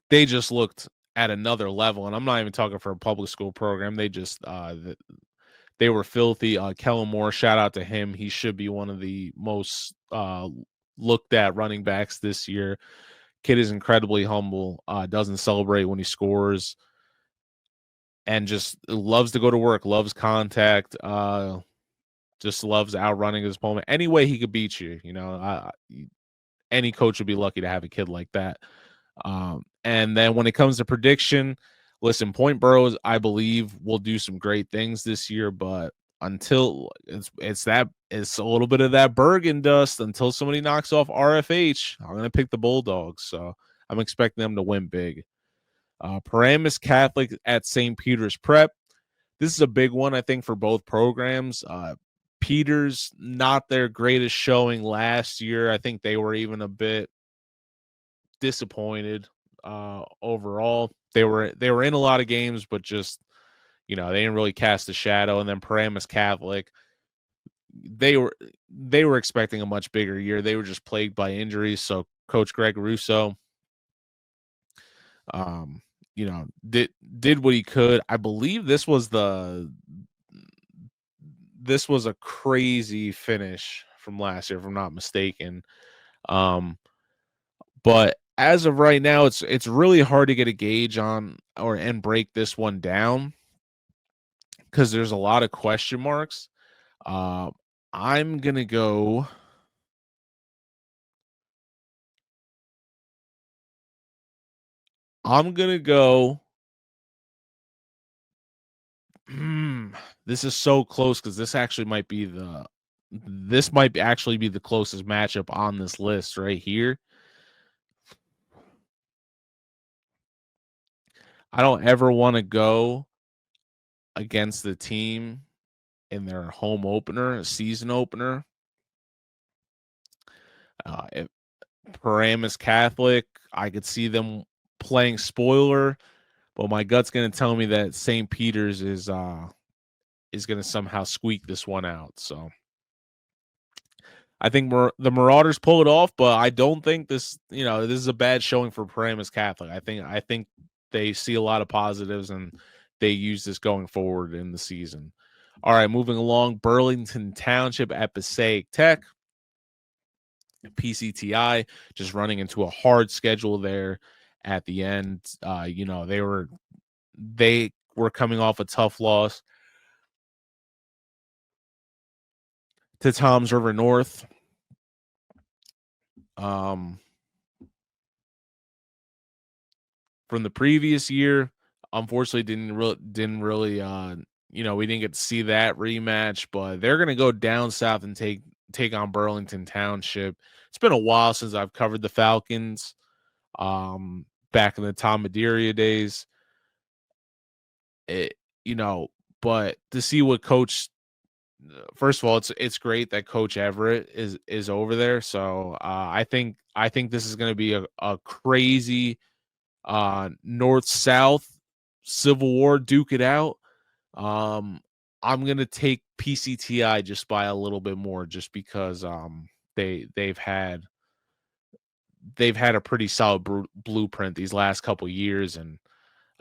They just looked at another level, and I'm not even talking for a public school program. They just they were filthy. Kellen Moore, shout out to him. He should be one of the most looked at running backs this year. Kid is incredibly humble, doesn't celebrate when he scores, and just loves to go to work, loves contact, just loves outrunning his opponent. Any way he could beat you, any coach would be lucky to have a kid like that. And then when it comes to prediction, listen, Point Borough, I believe, will do some great things this year, but until it's a little bit of that Bergen dust until somebody knocks off RFH, I'm going to pick the Bulldogs. So I'm expecting them to win big. Paramus Catholic at St. Peter's Prep. This is a big one, I think, for both programs. Peters, not their greatest showing last year. I think they were even a bit disappointed overall. They were in a lot of games, but just they didn't really cast a shadow. And then Paramus Catholic, they were expecting a much bigger year. They were just plagued by injuries. So Coach Greg Russo, did what he could. I believe this was a crazy finish from last year, if I'm not mistaken. But as of right now, it's really hard to get a gauge on and break this one down because there's a lot of question marks. I'm gonna go. This is so close because this might actually be the closest matchup on this list right here. I don't ever want to go against the team in their home opener, season opener. If Paramus Catholic, I could see them playing spoiler, but my gut's going to tell me that St. Peter's is going to somehow squeak this one out. So I think the Marauders pull it off, but I don't think this is a bad showing for Paramus Catholic. I think they see a lot of positives and they use this going forward in the season. All right, moving along, Burlington Township at Passaic Tech. PCTI just running into a hard schedule there at the end. They were coming off a tough loss to Toms River North. From the previous year, unfortunately didn't really we didn't get to see that rematch, but they're gonna go down south and take on Burlington Township. It's been a while since I've covered the Falcons. Back in the Tom Madeira days. But to see what Coach, first of all, it's great that Coach Everett is over there. So I think this is going to be a crazy north-south Civil War, duke it out. I'm going to take PCTI just by a little bit more, just because they've had a pretty solid blueprint these last couple years, and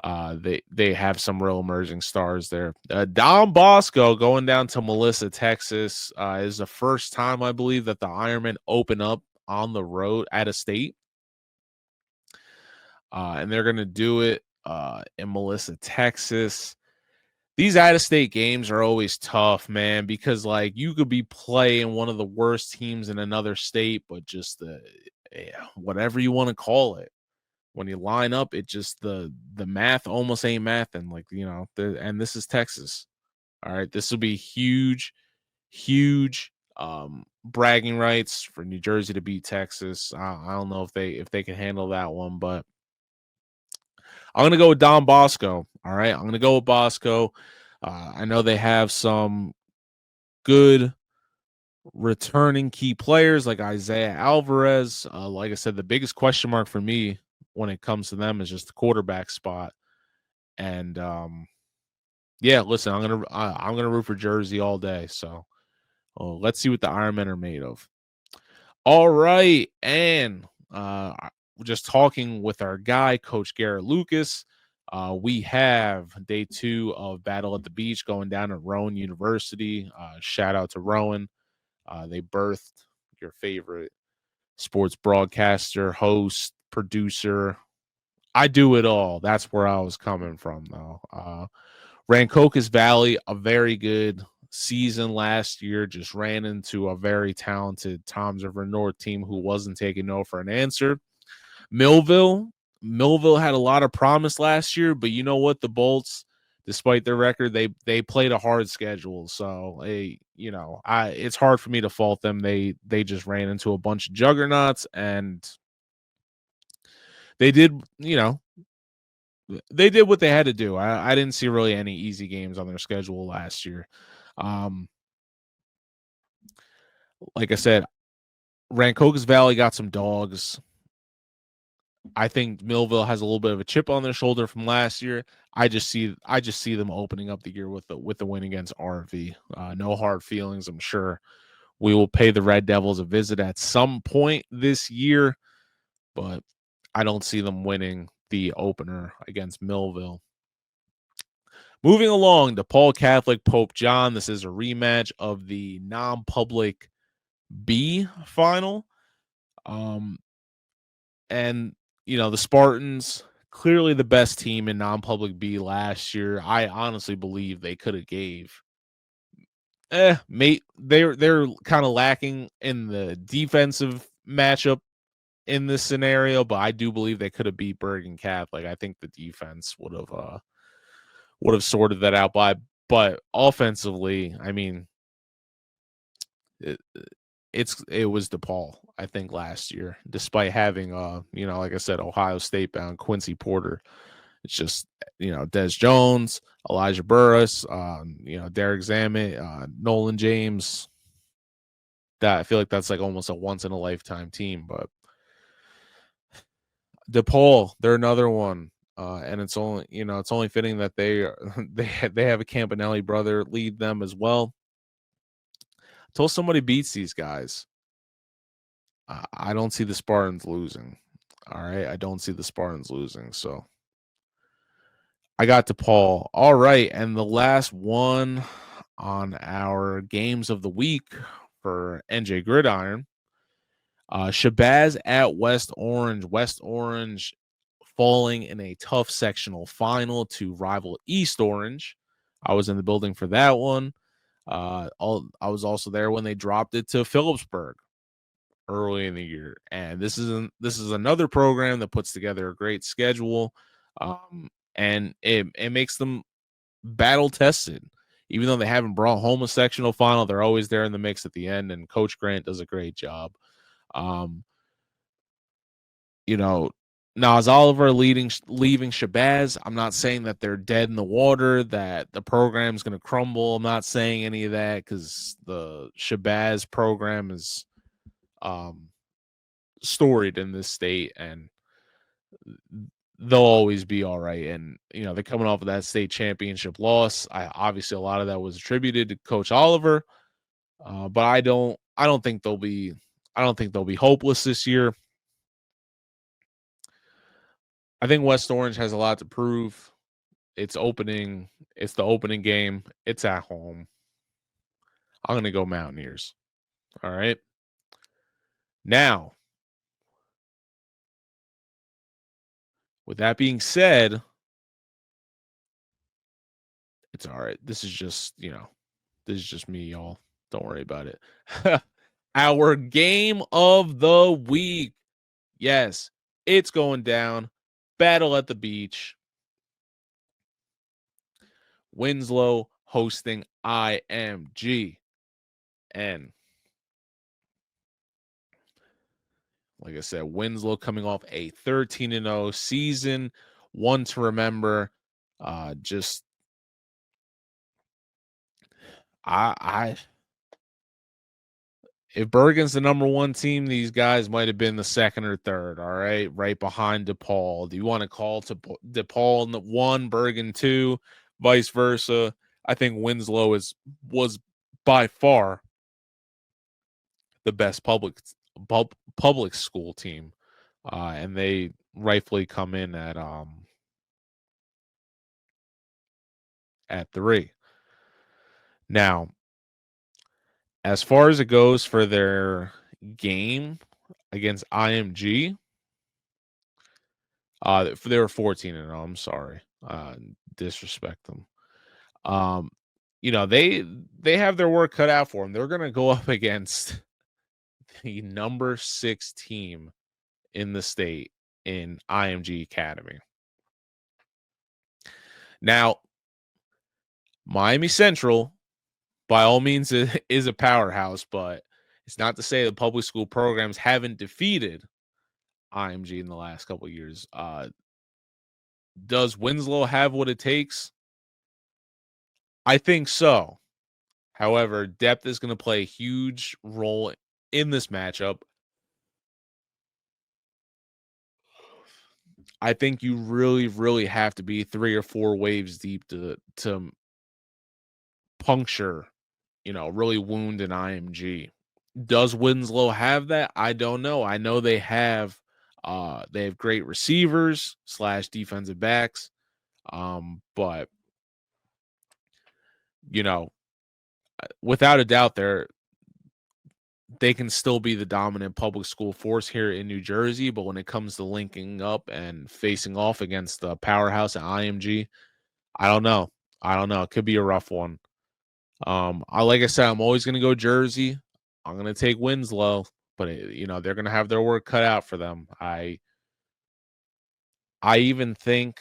they have some real emerging stars there. Don Bosco going down to Melissa, Texas, is the first time, I believe, that the Ironmen open up on the road at a state. And they're going to do it in Melissa, Texas. These out-of-state games are always tough, man, because you could be playing one of the worst teams in another state, but just whatever you want to call it, when you line up, it just the math almost ain't math, and and this is Texas. All right, this will be huge bragging rights for New Jersey to beat Texas. I don't know if they can handle that one, but I'm gonna go with Don Bosco. All right, I'm gonna go with Bosco. I know they have some good returning key players like Isaiah Alvarez. Like I said, the biggest question mark for me when it comes to them is just the quarterback spot. And listen, I'm gonna root for Jersey all day. So let's see what the Ironmen are made of. All right, and just talking with our guy, Coach Garrett Lucas. We have day 2 of Battle at the Beach going down at Rowan University. Shout out to Rowan. They birthed your favorite sports broadcaster, host, producer. I do it all. That's where I was coming from, though. Rancocas Valley, a very good season last year, just ran into a very talented Toms River North team who wasn't taking no for an answer. Millville had a lot of promise last year, but you know what? The Bolts, despite their record, they played a hard schedule. So it's hard for me to fault them. They just ran into a bunch of juggernauts, and they did what they had to do. I didn't see really any easy games on their schedule last year. Like I said, Rancocas Valley got some dogs. I think Millville has a little bit of a chip on their shoulder from last year. I just see them opening up the year with the win against RV. No hard feelings. I'm sure we will pay the Red Devils a visit at some point this year, but I don't see them winning the opener against Millville. Moving along, DePaul Catholic Pope John. This is a rematch of the non-public B final. And the Spartans, clearly the best team in non-public B last year. I honestly believe they could have gave. They're kind of lacking in the defensive matchup in this scenario, but I do believe they could have beat Bergen Catholic. I think the defense would have sorted that out but offensively, I mean, it was DePaul, I think, last year, despite having like I said, Ohio State bound Quincy Porter. It's just Des Jones, Elijah Burris, Derek Zammit, Nolan James. I feel like that's like almost a once in a lifetime team. But DePaul, they're another one. And it's only it's only fitting that they have a Campanelli brother lead them as well. Until somebody beats these guys, I don't see the Spartans losing. All right, I don't see the Spartans losing. So I got DePaul. All right, and the last one on our games of the week for NJ Gridiron, Shabazz at West Orange. West Orange falling in a tough sectional final to rival East Orange. I was in the building for that one. I was also there when they dropped it to Phillipsburg early in the year, and this is another program that puts together a great schedule, and it makes them battle tested. Even though they haven't brought home a sectional final, they're always there in the mix at the end, and Coach Grant does a great job. You know, now is Oliver leaving Shabazz? I'm not saying that they're dead in the water, that the program's going to crumble. I'm not saying any of that because the Shabazz program is storied in this state, and they'll always be all right. And they're coming off of that state championship loss. Obviously a lot of that was attributed to Coach Oliver, but I don't think they'll be hopeless this year. I think West Orange has a lot to prove. It's the opening game. It's at home. I'm going to go Mountaineers. All right. Now, with that being said, it's all right. This is just me, y'all. Don't worry about it. Our game of the week. Yes, it's going down. Battle at the Beach. Winslow hosting IMG. And like I said, Winslow coming off a 13-0 season. One to remember. If Bergen's the number one team, these guys might have been the second or third, all right behind DePaul. Do you want to call to DePaul 1, Bergen 2, vice versa? I think Winslow was by far the best public school team, and they rightfully come in at 3. Now, as far as it goes for their game against IMG, they were 14-0. I'm sorry, disrespect them. They have their work cut out for them. They're going to go up against the number 6 team in the state in IMG Academy. Now, Miami Central, by all means, is a powerhouse, but it's not to say the public school programs haven't defeated IMG in the last couple of years. Does Winslow have what it takes? I think so. However, depth is going to play a huge role in this matchup. I think you really, really have to be 3 or 4 waves deep to puncture, really wound an IMG. Does Winslow have that? I don't know. I know they have great receivers / defensive backs. But without a doubt, they can still be the dominant public school force here in New Jersey. But when it comes to linking up and facing off against the powerhouse at IMG, I don't know. It could be a rough one. Like I said, I'm always going to go Jersey. I'm going to take Winslow, but they're going to have their work cut out for them. I even think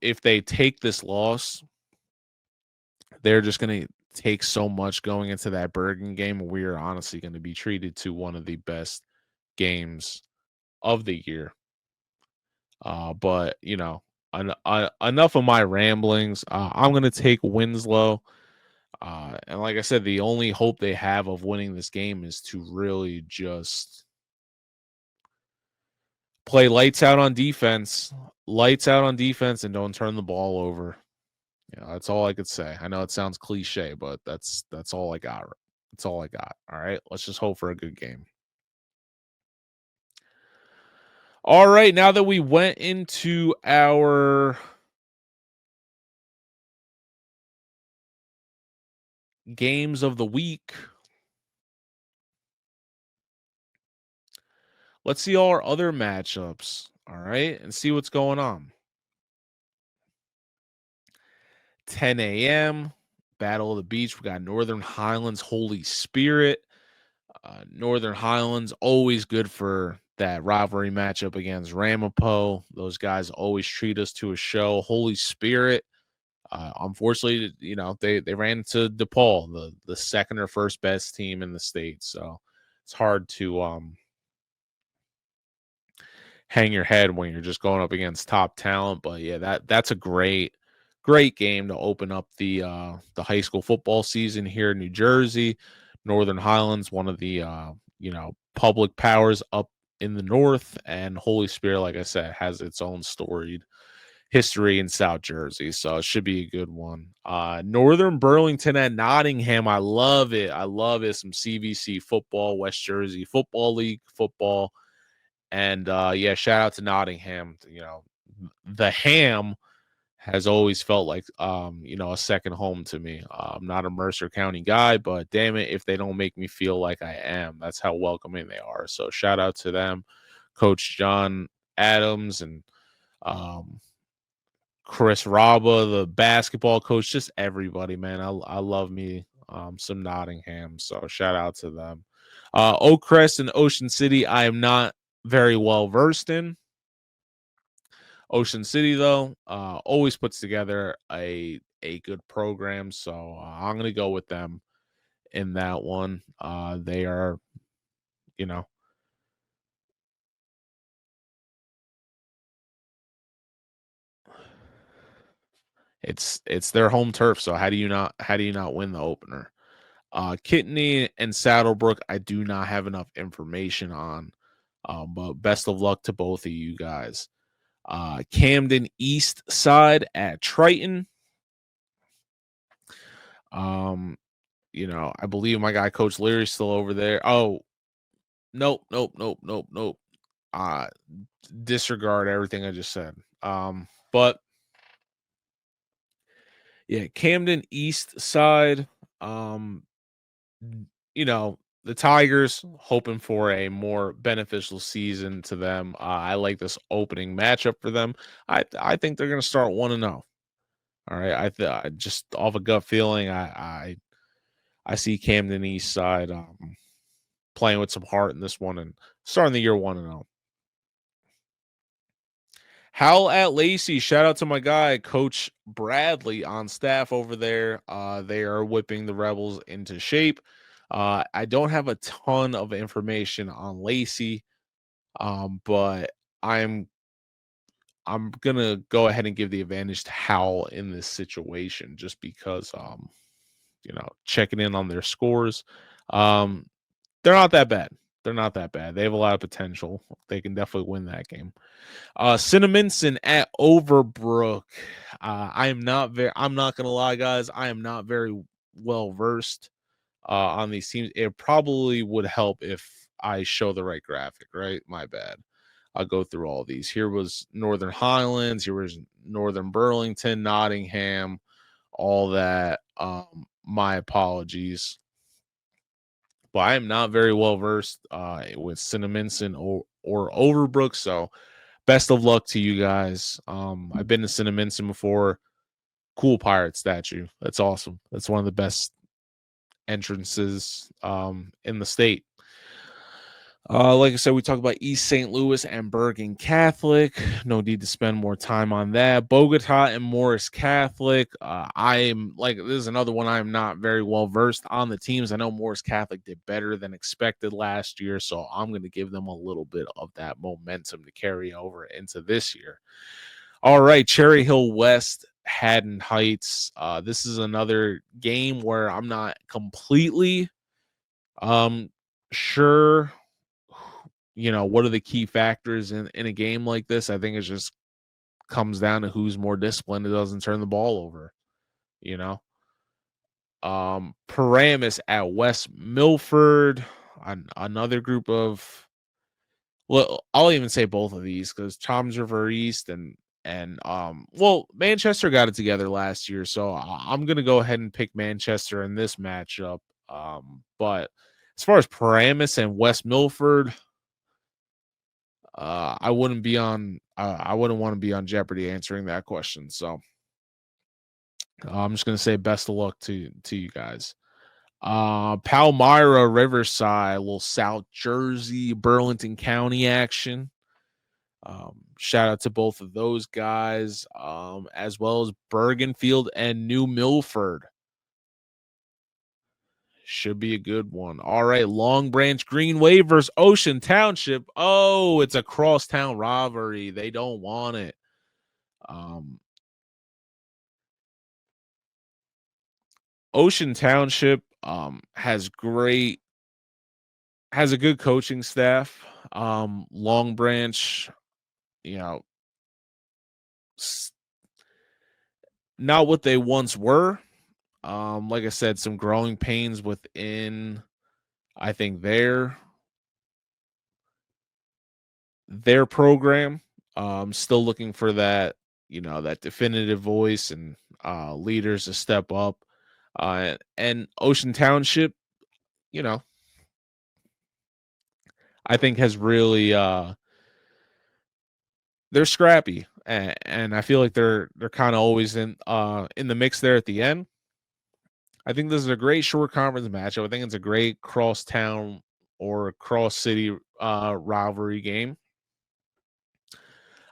if they take this loss, they're just going to take so much going into that Bergen game. We are honestly going to be treated to one of the best games of the year. But enough of my ramblings. I'm going to take Winslow. And like I said, the only hope they have of winning this game is to really just play lights out on defense, and don't turn the ball over. That's all I could say. I know it sounds cliche, but that's all I got. That's all I got. All right, let's just hope for a good game. All right, now that we went into our games of the week, let's see all our other matchups. All right, and see what's going on. 10 a.m. Battle of the Beach. We got Northern Highlands, Holy Spirit. Northern Highlands, always good for that rivalry matchup against Ramapo. Those guys always treat us to a show. Holy Spirit, unfortunately, they ran into DePaul, the second or first best team in the state. So it's hard to hang your head when you're just going up against top talent. But yeah, that's a great game to open up the high school football season here in New Jersey. Northern Highlands, one of the public powers up in the north, and Holy Spirit, like I said, has its own storied history in South Jersey, so it should be a good one. Northern Burlington at Nottingham, I love it. Some CVC football, West Jersey Football League football, and shout out to Nottingham. The Ham has always felt like a second home to me. I'm not a Mercer County guy, but damn it, if they don't make me feel like I am, that's how welcoming they are. So shout out to them, Coach John Adams and Chris Raba, the basketball coach, just everybody, man. I love me some Nottingham, so shout out to them. Oakcrest and Ocean City, I am not very well versed in. Ocean City, though, always puts together a good program, so I'm going to go with them in that one. They are, it's their home turf. So how do you not win the opener? Kittney and Saddlebrook, I do not have enough information on, but best of luck to both of you guys. Camden East Side at Triton. I believe my guy Coach Leary's still over there. Oh, nope. Disregard everything I just said. But yeah, Camden East Side. The Tigers hoping for a more beneficial season to them. I like this opening matchup for them. I think they're going to start 1-0. All right, I just off a gut feeling, I see Camden East Side playing with some heart in this one and starting the year 1-0. Howell at Lacey, shout out to my guy, Coach Bradley on staff over there. They are whipping the Rebels into shape. I don't have a ton of information on Lacey, but I'm gonna go ahead and give the advantage to Howell in this situation, just because checking in on their scores. They're not that bad. They have a lot of potential. They can definitely win that game. Cinnaminson at Overbrook. I'm not gonna lie, guys. I am not very well versed on these teams. It probably would help if I show the right graphic, right? My bad. I'll go through all these. Here was Northern Highlands. Here was Northern Burlington, Nottingham, all that. My apologies. But I am not very well versed with Cinnaminson or Overbrook, so best of luck to you guys. I've been to Cinnaminson before. Cool pirate statue. That's awesome. That's one of the best entrances in the state. Like I said, we talked about East St. Louis and Bergen Catholic. No need to spend more time on that. Bogota and Morris Catholic. This is another one I am not very well versed on the teams. I know Morris Catholic did better than expected last year, so I'm going to give them a little bit of that momentum to carry over into this year. All right, Cherry Hill West Haddon Heights. This is another game where I'm not completely sure, what are the key factors in a game like this. I think it just comes down to who's more disciplined and doesn't turn the ball over, you know. Paramus at West Milford, another group of, well, I'll even say both of these because Toms River East and Manchester got it together last year, so I'm gonna go ahead and pick Manchester in this matchup. But as far as Paramus and West Milford, I wouldn't want to be on Jeopardy answering that question. So I'm just gonna say best of luck to you guys. Palmyra Riverside, little South Jersey, Burlington County action. Shout out to both of those guys, as well as Bergenfield and New Milford. Should be a good one. All right, Long Branch Greenway versus Ocean Township. Oh, it's a crosstown rivalry. They don't want it. Ocean Township has a good coaching staff. Long Branch, not what they once were. Like I said, some growing pains within, I think, their program. Still looking for that, that definitive voice and leaders to step up. And Ocean Township, I think has really they're scrappy, and I feel like they're kind of always in the mix there at the end. I think this is a great short conference matchup. I think it's a great cross-town or cross-city rivalry game.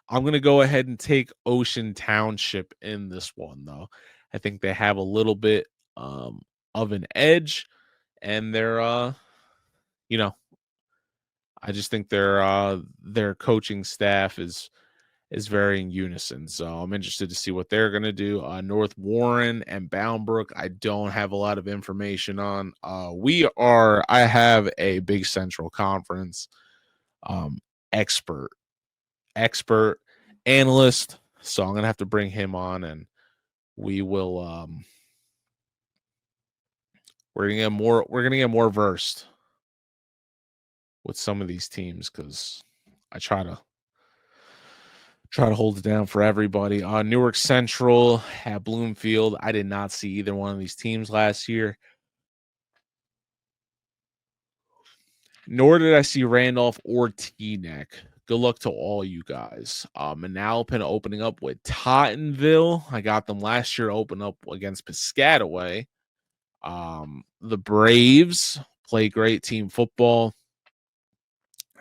I'm going to go ahead and take Ocean Township in this one, though. I think they have a little bit of an edge, and they're, I just think their coaching staff is very in unison. So I'm interested to see what they're going to do. North Warren and Bound Brook, I don't have a lot of information on. I have a Big Central Conference expert analyst. So I'm going to have to bring him on, and we will, we're going to get more versed with some of these teams, because I try to hold it down for everybody. Newark Central at Bloomfield. I did not see either one of these teams last year. Nor did I see Randolph or Teaneck. Good luck to all you guys. Manalapan opening up with Tottenville. I got them last year, open up against Piscataway. The Braves play great team football.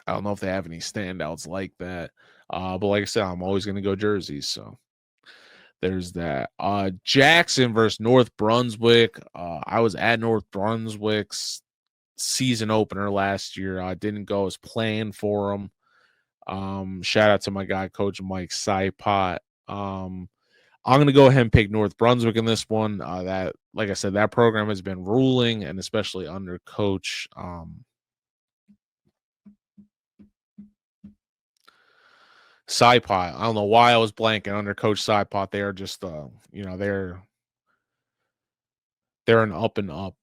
I don't know if they have any standouts like that. But like I said, I'm always going to go jerseys. So there's that. Jackson versus North Brunswick. I was at North Brunswick's season opener last year. I didn't go as planned for them. Shout out to my guy, Coach Mike Saipot. I'm going to go ahead and pick North Brunswick in this one. That, like I said, that program has been ruling, and especially under Coach Saipot. I don't know why I was blanking. Under Coach Saipot, they are just they're an up and up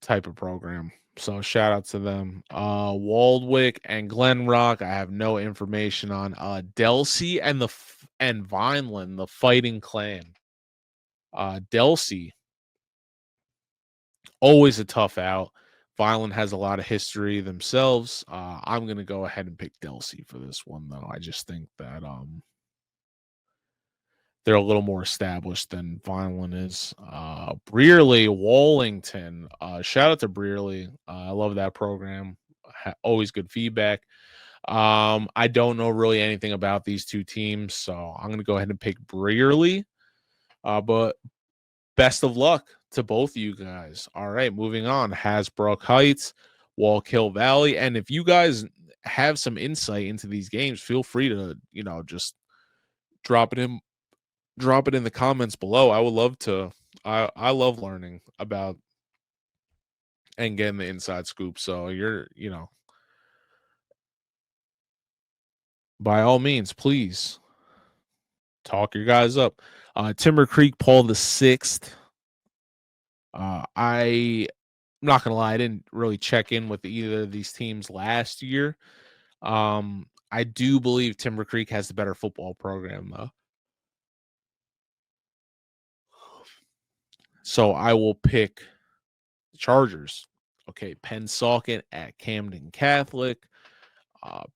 type of program. So shout out to them. Waldwick and Glen Rock, I have no information on. Delsey and Vineland, the Fighting Clan. Delsey, always a tough out. Vineland has a lot of history themselves. I'm going to go ahead and pick Delsey for this one, though. I just think that they're a little more established than Vineland is. Brearley, Wallington. Shout out to Brearley. I love that program. Always good feedback. I don't know really anything about these two teams, so I'm going to go ahead and pick Brearley. But best of luck to both of you guys. All right, moving on. Hasbrook Heights, Wallkill Valley. And if you guys have some insight into these games, feel free to, just drop it in drop it in the comments below. I would love to. I love learning about and getting the inside scoop. So by all means, please talk your guys up. Timber Creek, Paul the Sixth. I'm not gonna lie, I didn't really check in with either of these teams last year. I do believe Timber Creek has the better football program though. So I will pick the Chargers. Okay, Pennsauken at Camden Catholic.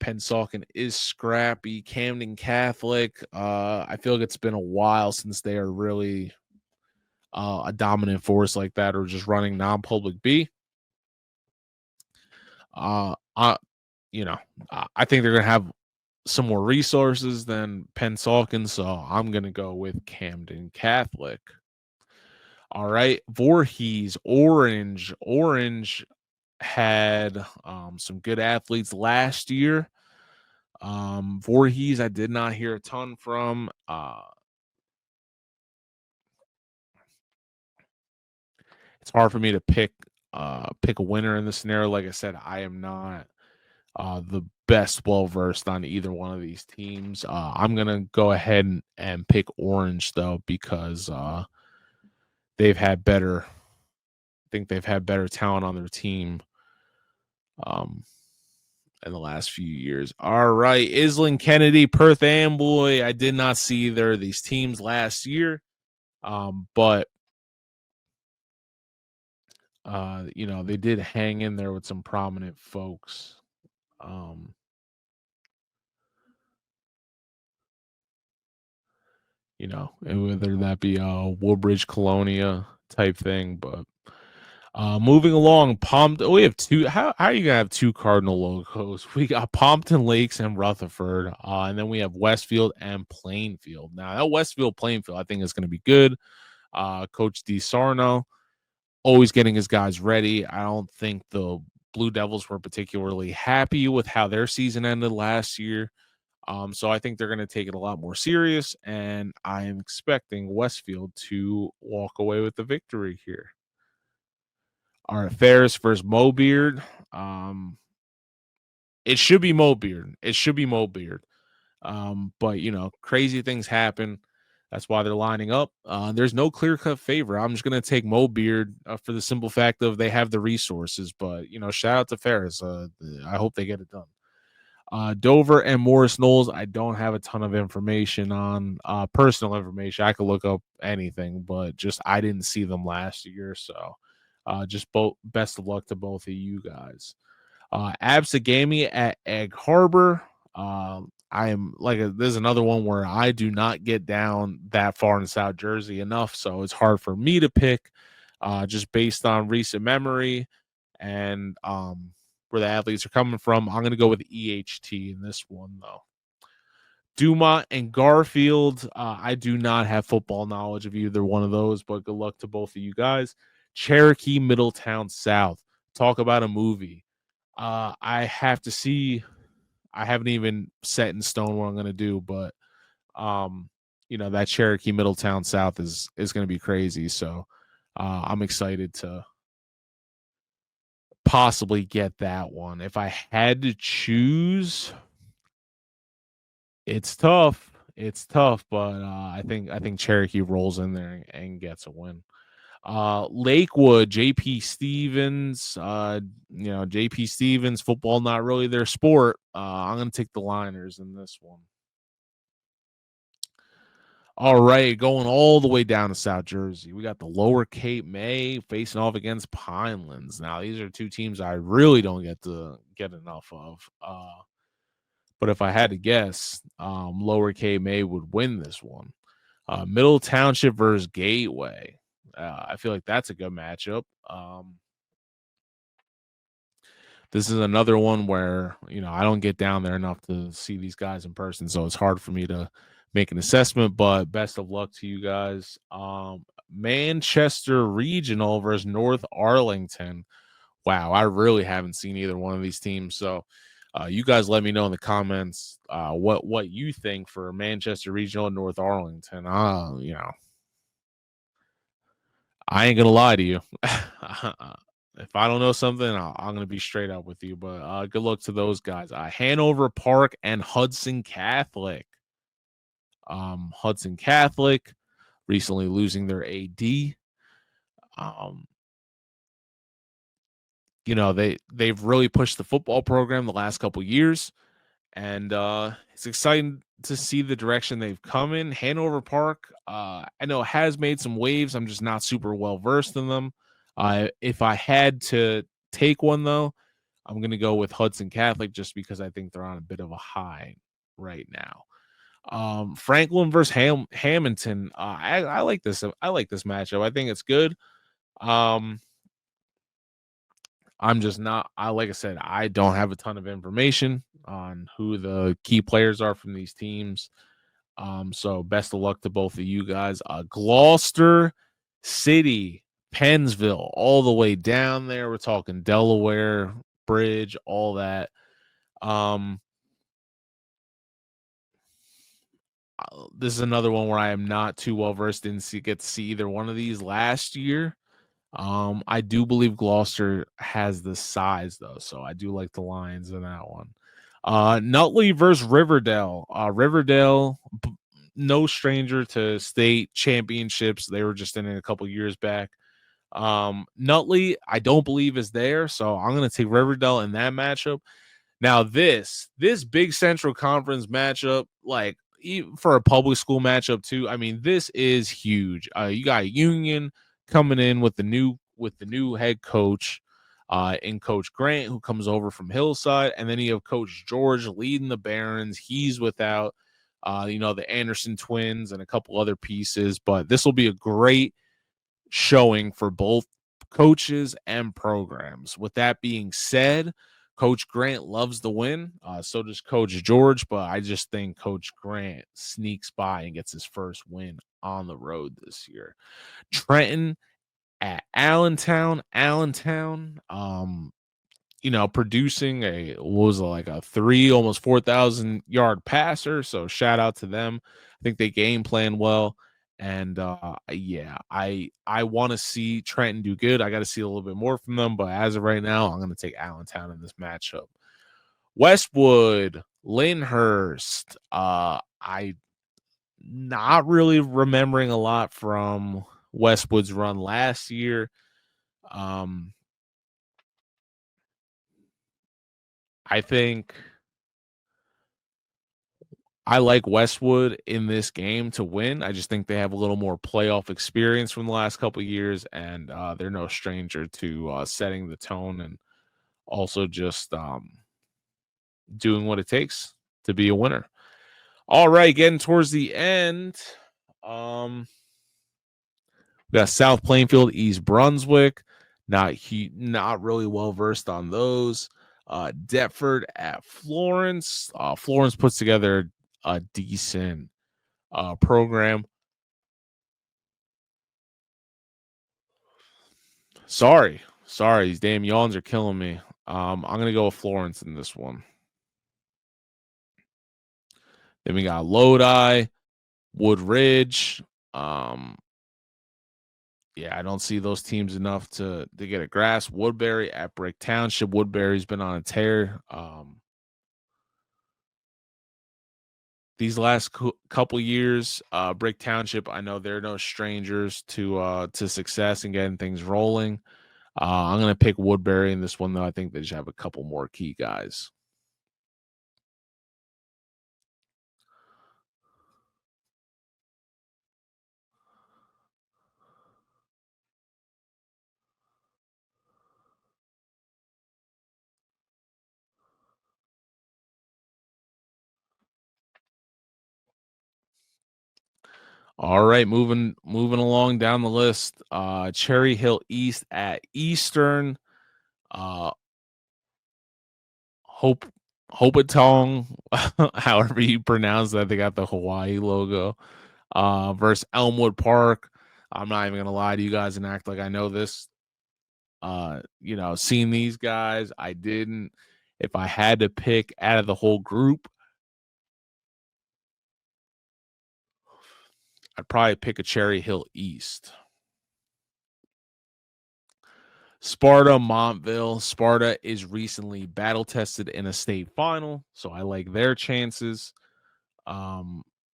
Pennsauken is scrappy. Camden Catholic. I feel like it's been a while since they are really a dominant force like that, or just running non-public B. I think they're gonna have some more resources than Pennsauken, so I'm gonna go with Camden Catholic. All right, Voorhees, Orange. Orange had some good athletes last year. Voorhees, I did not hear a ton from. It's hard for me to pick a winner in this scenario. Like I said, I am not the best well versed on either one of these teams. I'm gonna go ahead and pick Orange though, because they've had better. I think they've had better talent on their team in the last few years. All right, Island Kennedy, Perth Amboy. I did not see either of these teams last year, but they did hang in there with some prominent folks. And whether that be a Woodbridge Colonia type thing, but moving along, we have two. How are you gonna have two Cardinal logos? We got Pompton Lakes and Rutherford, and then we have Westfield and Plainfield. Now that Westfield Plainfield, I think is going to be good. Coach DiSarno always getting his guys ready. I don't think the Blue Devils were particularly happy with how their season ended last year. So I think they're going to take it a lot more serious, and I am expecting Westfield to walk away with the victory here. All right, Ferris versus Mobeard. It should be Mobeard. But crazy things happen. That's why they're lining up. There's no clear-cut favor. I'm just gonna take Mobeard for the simple fact of they have the resources. But shout out to Ferris. I hope they get it done. Dover and Morris Knolls, I don't have a ton of information on personal information. I could look up anything, but just I didn't see them last year. So just best of luck to both of you guys. Absegami at Egg Harbor. I am this is another one where I do not get down that far in South Jersey enough, so it's hard for me to pick just based on recent memory and where the athletes are coming from. I'm going to go with EHT in this one, though. Dumont and Garfield. I do not have football knowledge of either one of those, but good luck to both of you guys. Cherokee, Middletown South. Talk about a movie. I have to see. I haven't even set in stone what I'm going to do, but that Cherokee Middletown South is going to be crazy. So I'm excited to possibly get that one. If I had to choose, it's tough. But I think Cherokee rolls in there and gets a win. Lakewood, JP Stevens, JP Stevens, football not really their sport. I'm going to take the Liners in this one. All right, going all the way down to South Jersey. We got the Lower Cape May facing off against Pinelands. Now, these are two teams I really don't get enough of. But if I had to guess, Lower Cape May would win this one. Middle Township versus Gateway. I feel like that's a good matchup. This is another one where, I don't get down there enough to see these guys in person, so it's hard for me to make an assessment, but best of luck to you guys. Manchester Regional versus North Arlington. Wow, I really haven't seen either one of these teams, so You guys let me know in the comments what you think for Manchester Regional and North Arlington. I ain't gonna lie to you. If I don't know something, I'm gonna be straight up with you. But good luck to those guys. Hanover Park and Hudson Catholic. Hudson Catholic recently losing their AD. Um, they've really pushed the football program the last couple years, and it's exciting to see the direction they've come in. Hanover Park, I know has made some waves. I'm just not super well versed in them. If I had to take one though, I'm gonna go with Hudson Catholic just because I think they're on a bit of a high right now. Franklin versus Hamilton. I like this. I like this matchup. I think it's good. I'm just not. Like I said, I don't have a ton of information on who the key players are from these teams. So best of luck to both of you guys. Gloucester City, Pennsville, all the way down there. We're talking Delaware Bridge, all that. This is another one where I am not too well versed in. Get to see either one of these last year. I do believe Gloucester has the size though, so I do like the Lions in that one. Nutley versus Riverdale. Riverdale, no stranger to state championships. They were just in it a couple years back. Nutley, I don't believe is there, so I'm gonna take Riverdale in that matchup. Now, this big Central Conference matchup, like for a public school matchup too, I mean, this is huge. You got Union coming in with the new head coach, and Coach Grant, who comes over from Hillside, and then you have Coach George leading the Barons. He's without, the Anderson twins and a couple other pieces, but this will be a great showing for both coaches and programs. With that being said, Coach Grant loves the win. So does Coach George, but I just think Coach Grant sneaks by and gets his first win on the road this year. Trenton at Allentown. Producing a 3, almost 4,000 yard passer. So shout out to them. I think they game plan well. And I want to see Trenton do good. I got to see a little bit more from them, but as of right now, I'm going to take Allentown in this matchup. Westwood, Lyndhurst. I not really remembering a lot from Westwood's run last year. I think I like Westwood in this game to win. I just think they have a little more playoff experience from the last couple of years, and they're no stranger to setting the tone and also just doing what it takes to be a winner. All right, getting towards the end. We got South Plainfield, East Brunswick. Not really well versed on those. Deptford at Florence. Florence puts together a decent program. Sorry, these damn yawns are killing me. I'm gonna go with Florence in this one. Then we got Lodi, Wood Ridge. I don't see those teams enough to get a grasp. Woodbury at Brick Township. Woodbury's been on a tear. These last couple years, Brick Township, I know they're no strangers to success and getting things rolling. I'm going to pick Woodbury in this one, though. I think they just have a couple more key guys. All right, moving along down the list. Cherry Hill East at Eastern. Hopatong, however you pronounce that. They got the Hawaii logo. Versus Elmwood Park. I'm not even gonna lie to you guys and act like I know this. Seeing these guys, I didn't. if I had to pick out of the whole group, I'd probably pick a Cherry Hill East. Sparta, Montville. Sparta is recently battle tested in a state final, so I like their chances.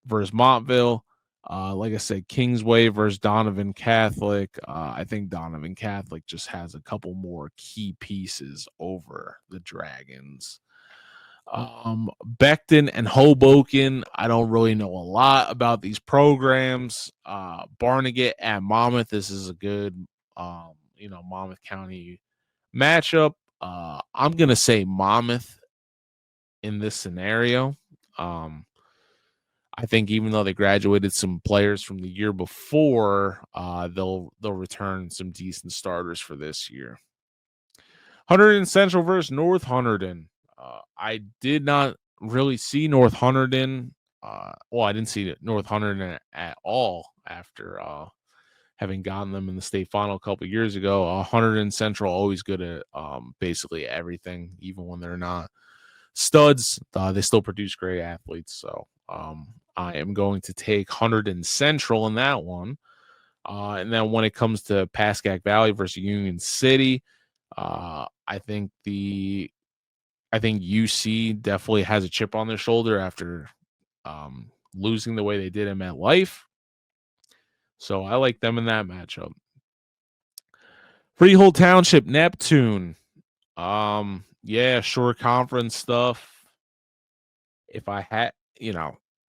Versus Montville, like I said, Kingsway versus Donovan Catholic. I think Donovan Catholic just has a couple more key pieces over the Dragons. Beckton and Hoboken, I don't really know a lot about these programs. Barnegat at Monmouth, this is a good, Monmouth County matchup. I'm going to say Monmouth in this scenario. I think even though they graduated some players from the year before, they'll return some decent starters for this year. Hunterdon Central versus North Hunterdon. I did not really see North Hunterdon. I didn't see North Hunterdon at all after having gotten them in the state final a couple years ago. Hunterdon Central always good at basically everything, even when they're not studs. They still produce great athletes. So I am going to take Hunterdon Central in that one. And then when it comes to Pascack Valley versus Union City, I think UC definitely has a chip on their shoulder after losing the way they did in MetLife. So I like them in that matchup. Freehold Township, Neptune. Shore conference stuff. If I had,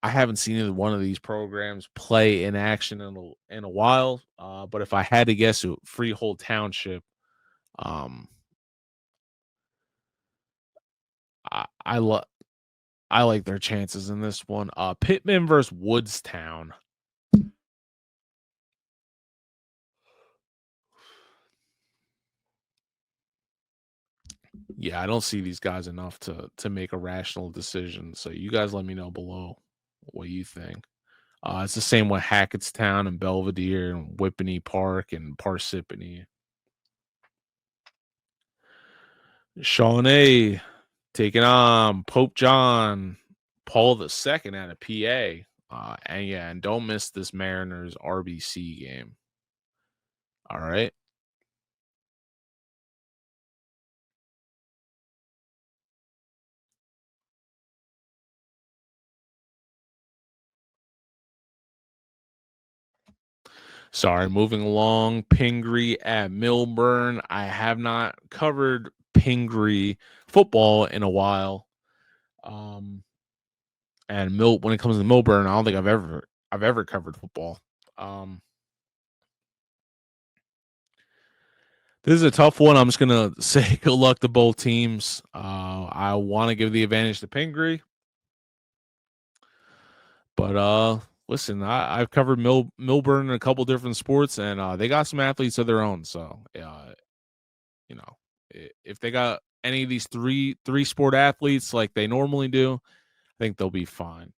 I haven't seen either one of these programs play in action in a while. But if I had to guess, Freehold Township, I like their chances in this one. Pittman versus Woodstown. Yeah, I don't see these guys enough to make a rational decision. So you guys let me know below what you think. It's the same with Hackettstown and Belvedere and Whippany Park and Parsippany. Shawnee taking on Pope John Paul II out of PA. And don't miss this Mariners RBC game. All right. Sorry, moving along. Pingree at Millburn. I have not covered Pingree football in a while. And when it comes to Millburn, I don't think I've ever covered football. This is a tough one. I'm just gonna say good luck to both teams. I want to give the advantage to Pingree, but listen, I've covered Millburn in a couple different sports, and they got some athletes of their own. So, if they got any of these three sport athletes like they normally do, I think they'll be fine.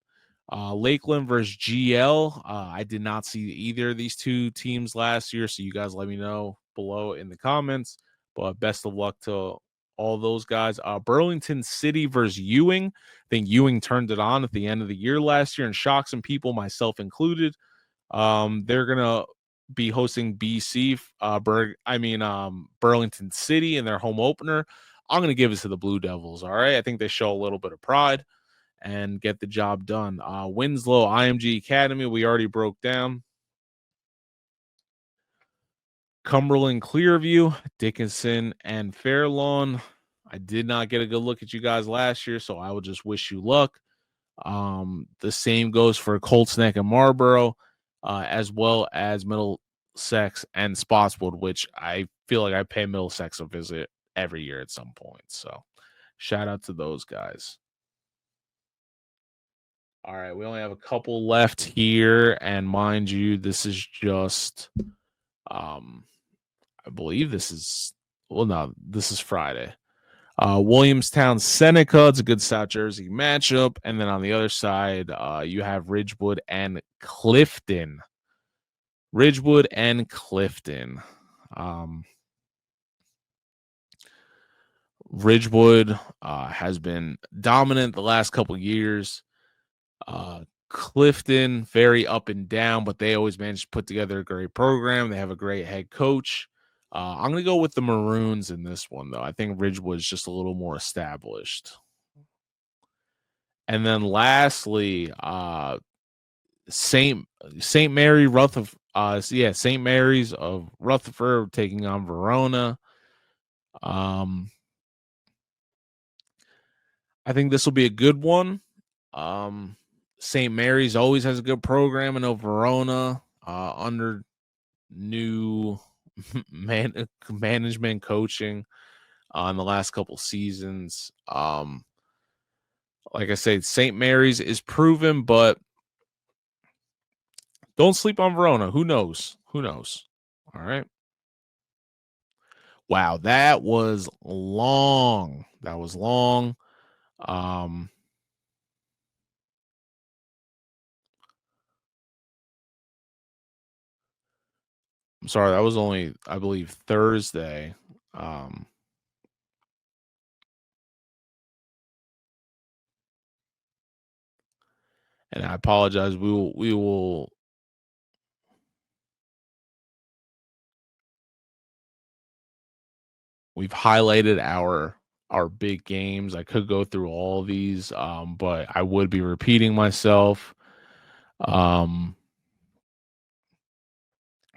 Lakeland versus GL. I did not see either of these two teams last year, so you guys let me know below in the comments. But best of luck to all those guys. Burlington City versus Ewing. I think Ewing turned it on at the end of the year last year and shocked some people, myself included. They're gonna be hosting BC, Burlington City in their home opener. I'm gonna give it to the Blue Devils. All right, I think they show a little bit of pride and get the job done. Winslow, IMG Academy, we already broke down. Cumberland, Clearview, Dickinson, and Fairlawn. I did not get a good look at you guys last year, so I will just wish you luck. The same goes for Colts Neck and Marlboro, as well as Middlesex and Spotswood, which I feel like I pay Middlesex a visit every year at some point. So shout out to those guys. All right, we only have a couple left here, and mind you, this is just, I believe this is Friday. Williamstown, Seneca. It's a good South Jersey matchup, and then on the other side, you have Ridgewood and Clifton. Ridgewood has been dominant the last couple years. Clifton, very up and down, but they always manage to put together a great program. They have a great head coach. I'm going to go with the Maroons in this one, though. I think Ridgewood's just a little more established. And then lastly, Saint Mary St. Mary's of Rutherford taking on Verona. I think this will be a good one. St. Mary's always has a good program. I know Verona under new management coaching in the last couple seasons. Like I said, St. Mary's is proven, but don't sleep on Verona. Who knows? Who knows? All right. Wow, that was long. That was long. I'm sorry, that was only, I believe, Thursday. And I apologize. We've highlighted our big games. I could go through all of these, but I would be repeating myself.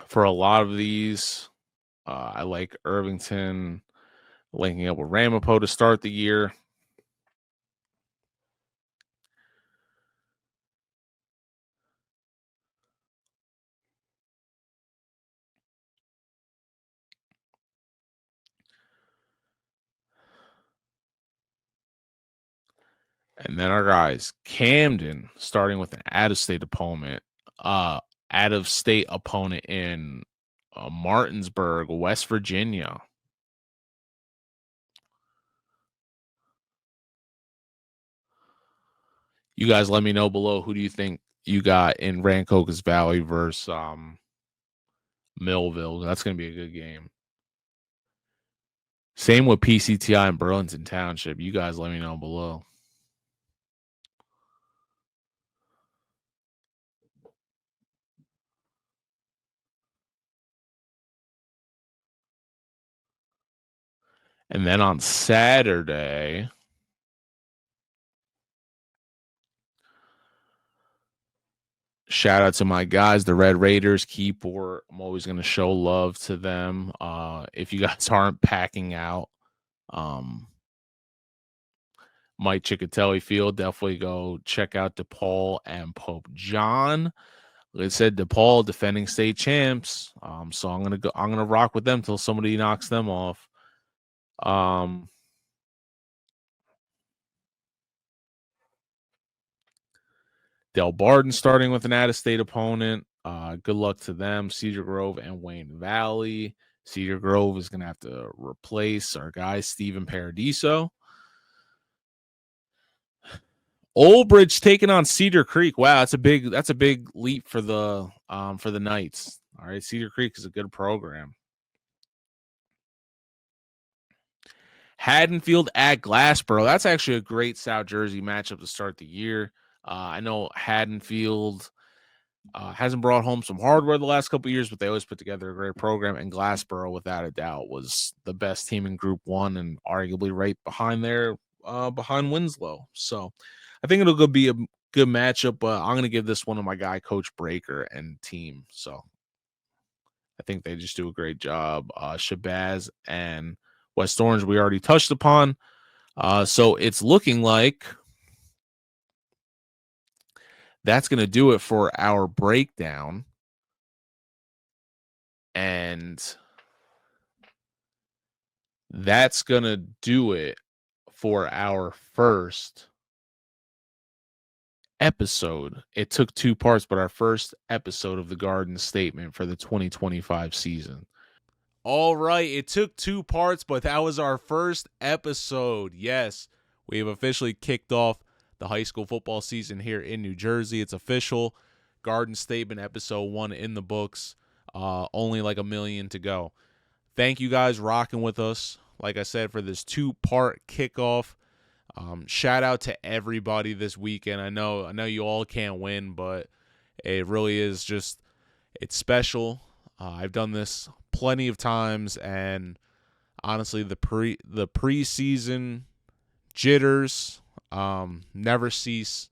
For a lot of these, I like Irvington linking up with Ramapo to start the year. And then our guys, Camden, starting with an out-of-state opponent in Martinsburg, West Virginia. You guys let me know below, who do you think you got in Rancocas Valley versus Millville? That's going to be a good game. Same with PCTI and Burlington Township. You guys let me know below. And then on Saturday, shout out to my guys, the Red Raiders, Keyport. I'm always going to show love to them. If you guys aren't packing out Mike Ciccatelli Field, definitely go check out DePaul and Pope John. Like I said, DePaul defending state champs. So I'm gonna rock with them till somebody knocks them off. Del Barden starting with an out-of-state opponent. Good luck to them. Cedar Grove and Wayne Valley. Cedar Grove is going to have to replace our guy, Steven Paradiso. Old Bridge taking on Cedar Creek. Wow, that's a big leap for the Knights. All right, Cedar Creek is a good program. Haddonfield at Glassboro. That's actually a great South Jersey matchup to start the year. I know Haddonfield hasn't brought home some hardware the last couple of years, but they always put together a great program. And Glassboro, without a doubt, was the best team in Group 1 and arguably right behind behind Winslow. So I think it'll be a good matchup, but I'm going to give this one to my guy, Coach Breaker and team. So I think they just do a great job. Shabazz and West Orange, we already touched upon. So it's looking like that's going to do it for our breakdown. And that's going to do it for our first episode. It took 2 parts, but our first episode of the Garden Statement for the 2025 season. All right, it took 2 parts, but that was our first episode. Yes, we have officially kicked off the high school football season here in New Jersey. It's official. Garden Statement episode 1 in the books. Only like 1 million to go. Thank you guys rocking with us. like I said, for this 2-part kickoff. Shout out to everybody this weekend. I know you all can't win, but it really is just, it's special. I've done this plenty of times, and honestly, the preseason jitters never cease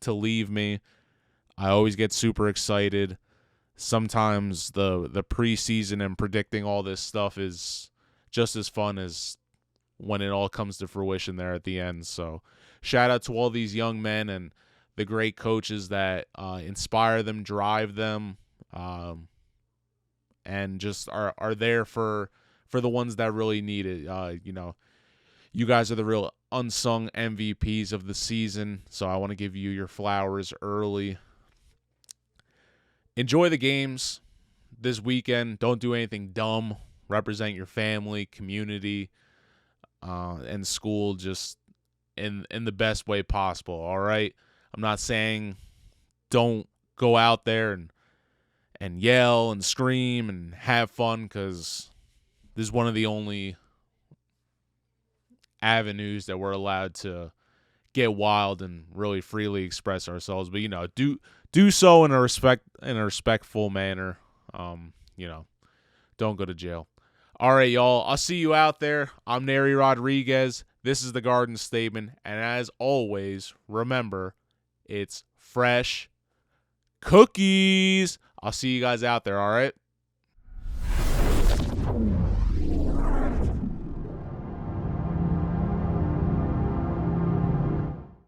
to leave me. I always get super excited. Sometimes the preseason and predicting all this stuff is just as fun as when it all comes to fruition there at the end. So shout out to all these young men and the great coaches that inspire them, drive them, and just are there for the ones that really need it. You guys are the real unsung MVPs of the season, so I want to give you your flowers early. Enjoy the games this weekend. Don't do anything dumb. Represent your family, community, and school just in the best way possible, all right? I'm not saying don't go out there and yell and scream and have fun, because this is one of the only avenues that we're allowed to get wild and really freely express ourselves. But do so in a respectful manner. Don't go to jail. All right, y'all. I'll see you out there. I'm Neri Rodriguez. This is the Garden Statement, and as always, remember, it's fresh cookies. I'll see you guys out there. All right.